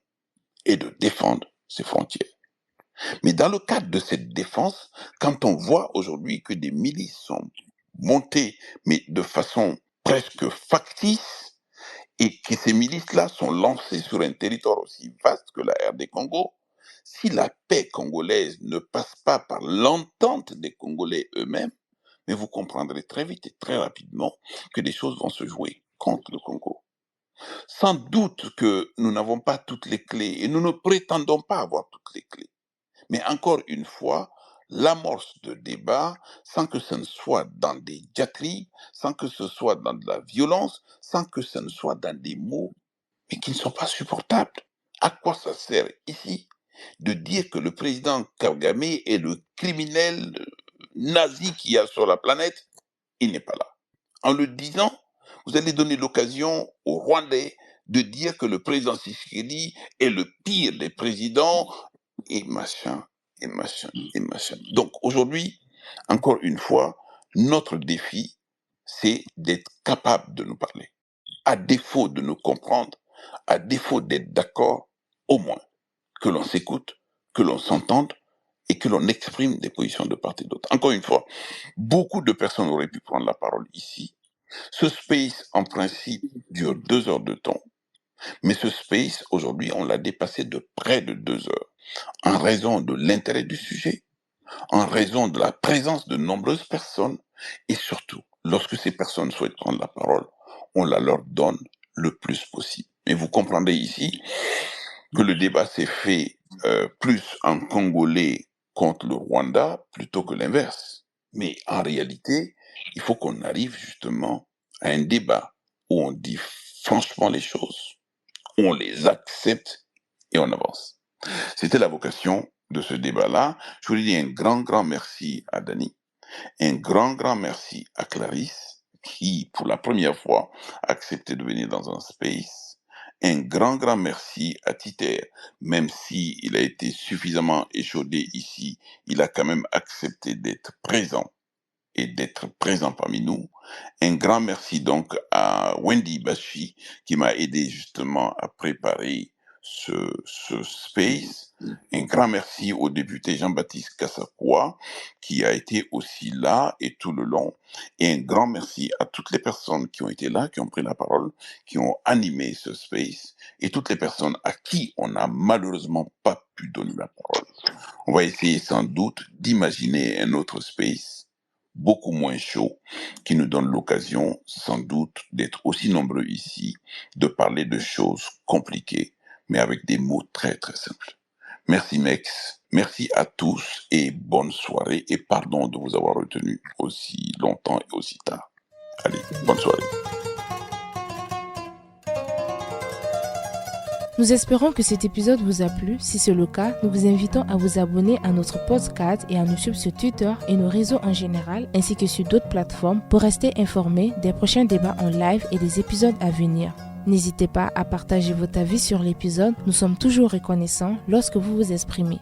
et de défendre ses frontières. Mais dans le cadre de cette défense, quand on voit aujourd'hui que des milices sont montées, mais de façon presque factice, et que ces milices-là sont lancées sur un territoire aussi vaste que la RD Congo, si la paix congolaise ne passe pas par l'entente des Congolais eux-mêmes, mais vous comprendrez très vite et très rapidement que des choses vont se jouer contre le Congo. Sans doute que nous n'avons pas toutes les clés et nous ne prétendons pas avoir toutes les clés. Mais encore une fois, l'amorce de débat, sans que ce ne soit dans des diatribes, sans que ce soit dans de la violence, sans que ce ne soit dans des mots, mais qui ne sont pas supportables. À quoi ça sert ici de dire que le président Kagame est le criminel nazi qu'il y a sur la planète? Il n'est pas là. En le disant, vous allez donner l'occasion aux Rwandais de dire que le président Tshisekedi est le pire des présidents, et machin, et machin, et machin. Donc aujourd'hui, encore une fois, notre défi, c'est d'être capable de nous parler. À défaut de nous comprendre, à défaut d'être d'accord, au moins que l'on s'écoute, que l'on s'entende et que l'on exprime des positions de part et d'autre. Encore une fois, beaucoup de personnes auraient pu prendre la parole ici. Ce space, en principe, dure 2 heures de temps. Mais ce space, aujourd'hui, on l'a dépassé de près de 2 heures, en raison de l'intérêt du sujet, en raison de la présence de nombreuses personnes, et surtout, lorsque ces personnes souhaitent prendre la parole, on la leur donne le plus possible. Mais vous comprendrez ici que le débat s'est fait plus en Congolais contre le Rwanda plutôt que l'inverse. Mais en réalité, il faut qu'on arrive justement à un débat où on dit franchement les choses, on les accepte et on avance. C'était la vocation de ce débat-là, je voulais dire un grand merci à Dani, un grand merci à Clarisse, qui, pour la première fois, a accepté de venir dans un space. Un grand merci à Titer, même si il a été suffisamment échaudé ici, il a quand même accepté d'être présent parmi nous. Un grand merci donc à Wendy Bashi qui m'a aidé justement à préparer ce space. Un grand merci au député Jean-Baptiste Kassakoua qui a été aussi là et tout le long. Et un grand merci à toutes les personnes qui ont été là, qui ont pris la parole, qui ont animé ce space et toutes les personnes à qui on n'a malheureusement pas pu donner la parole. On va essayer sans doute d'imaginer un autre space beaucoup moins chaud, qui nous donne l'occasion, sans doute, d'être aussi nombreux ici, de parler de choses compliquées, mais avec des mots très très simples. Merci Mex, merci à tous et bonne soirée, et pardon de vous avoir retenu aussi longtemps et aussi tard. Allez, bonne soirée. Nous espérons que cet épisode vous a plu. Si c'est le cas, nous vous invitons à vous abonner à notre podcast et à nous suivre sur Twitter et nos réseaux en général, ainsi que sur d'autres plateformes pour rester informés des prochains débats en live et des épisodes à venir. N'hésitez pas à partager votre avis sur l'épisode. Nous sommes toujours reconnaissants lorsque vous vous exprimez.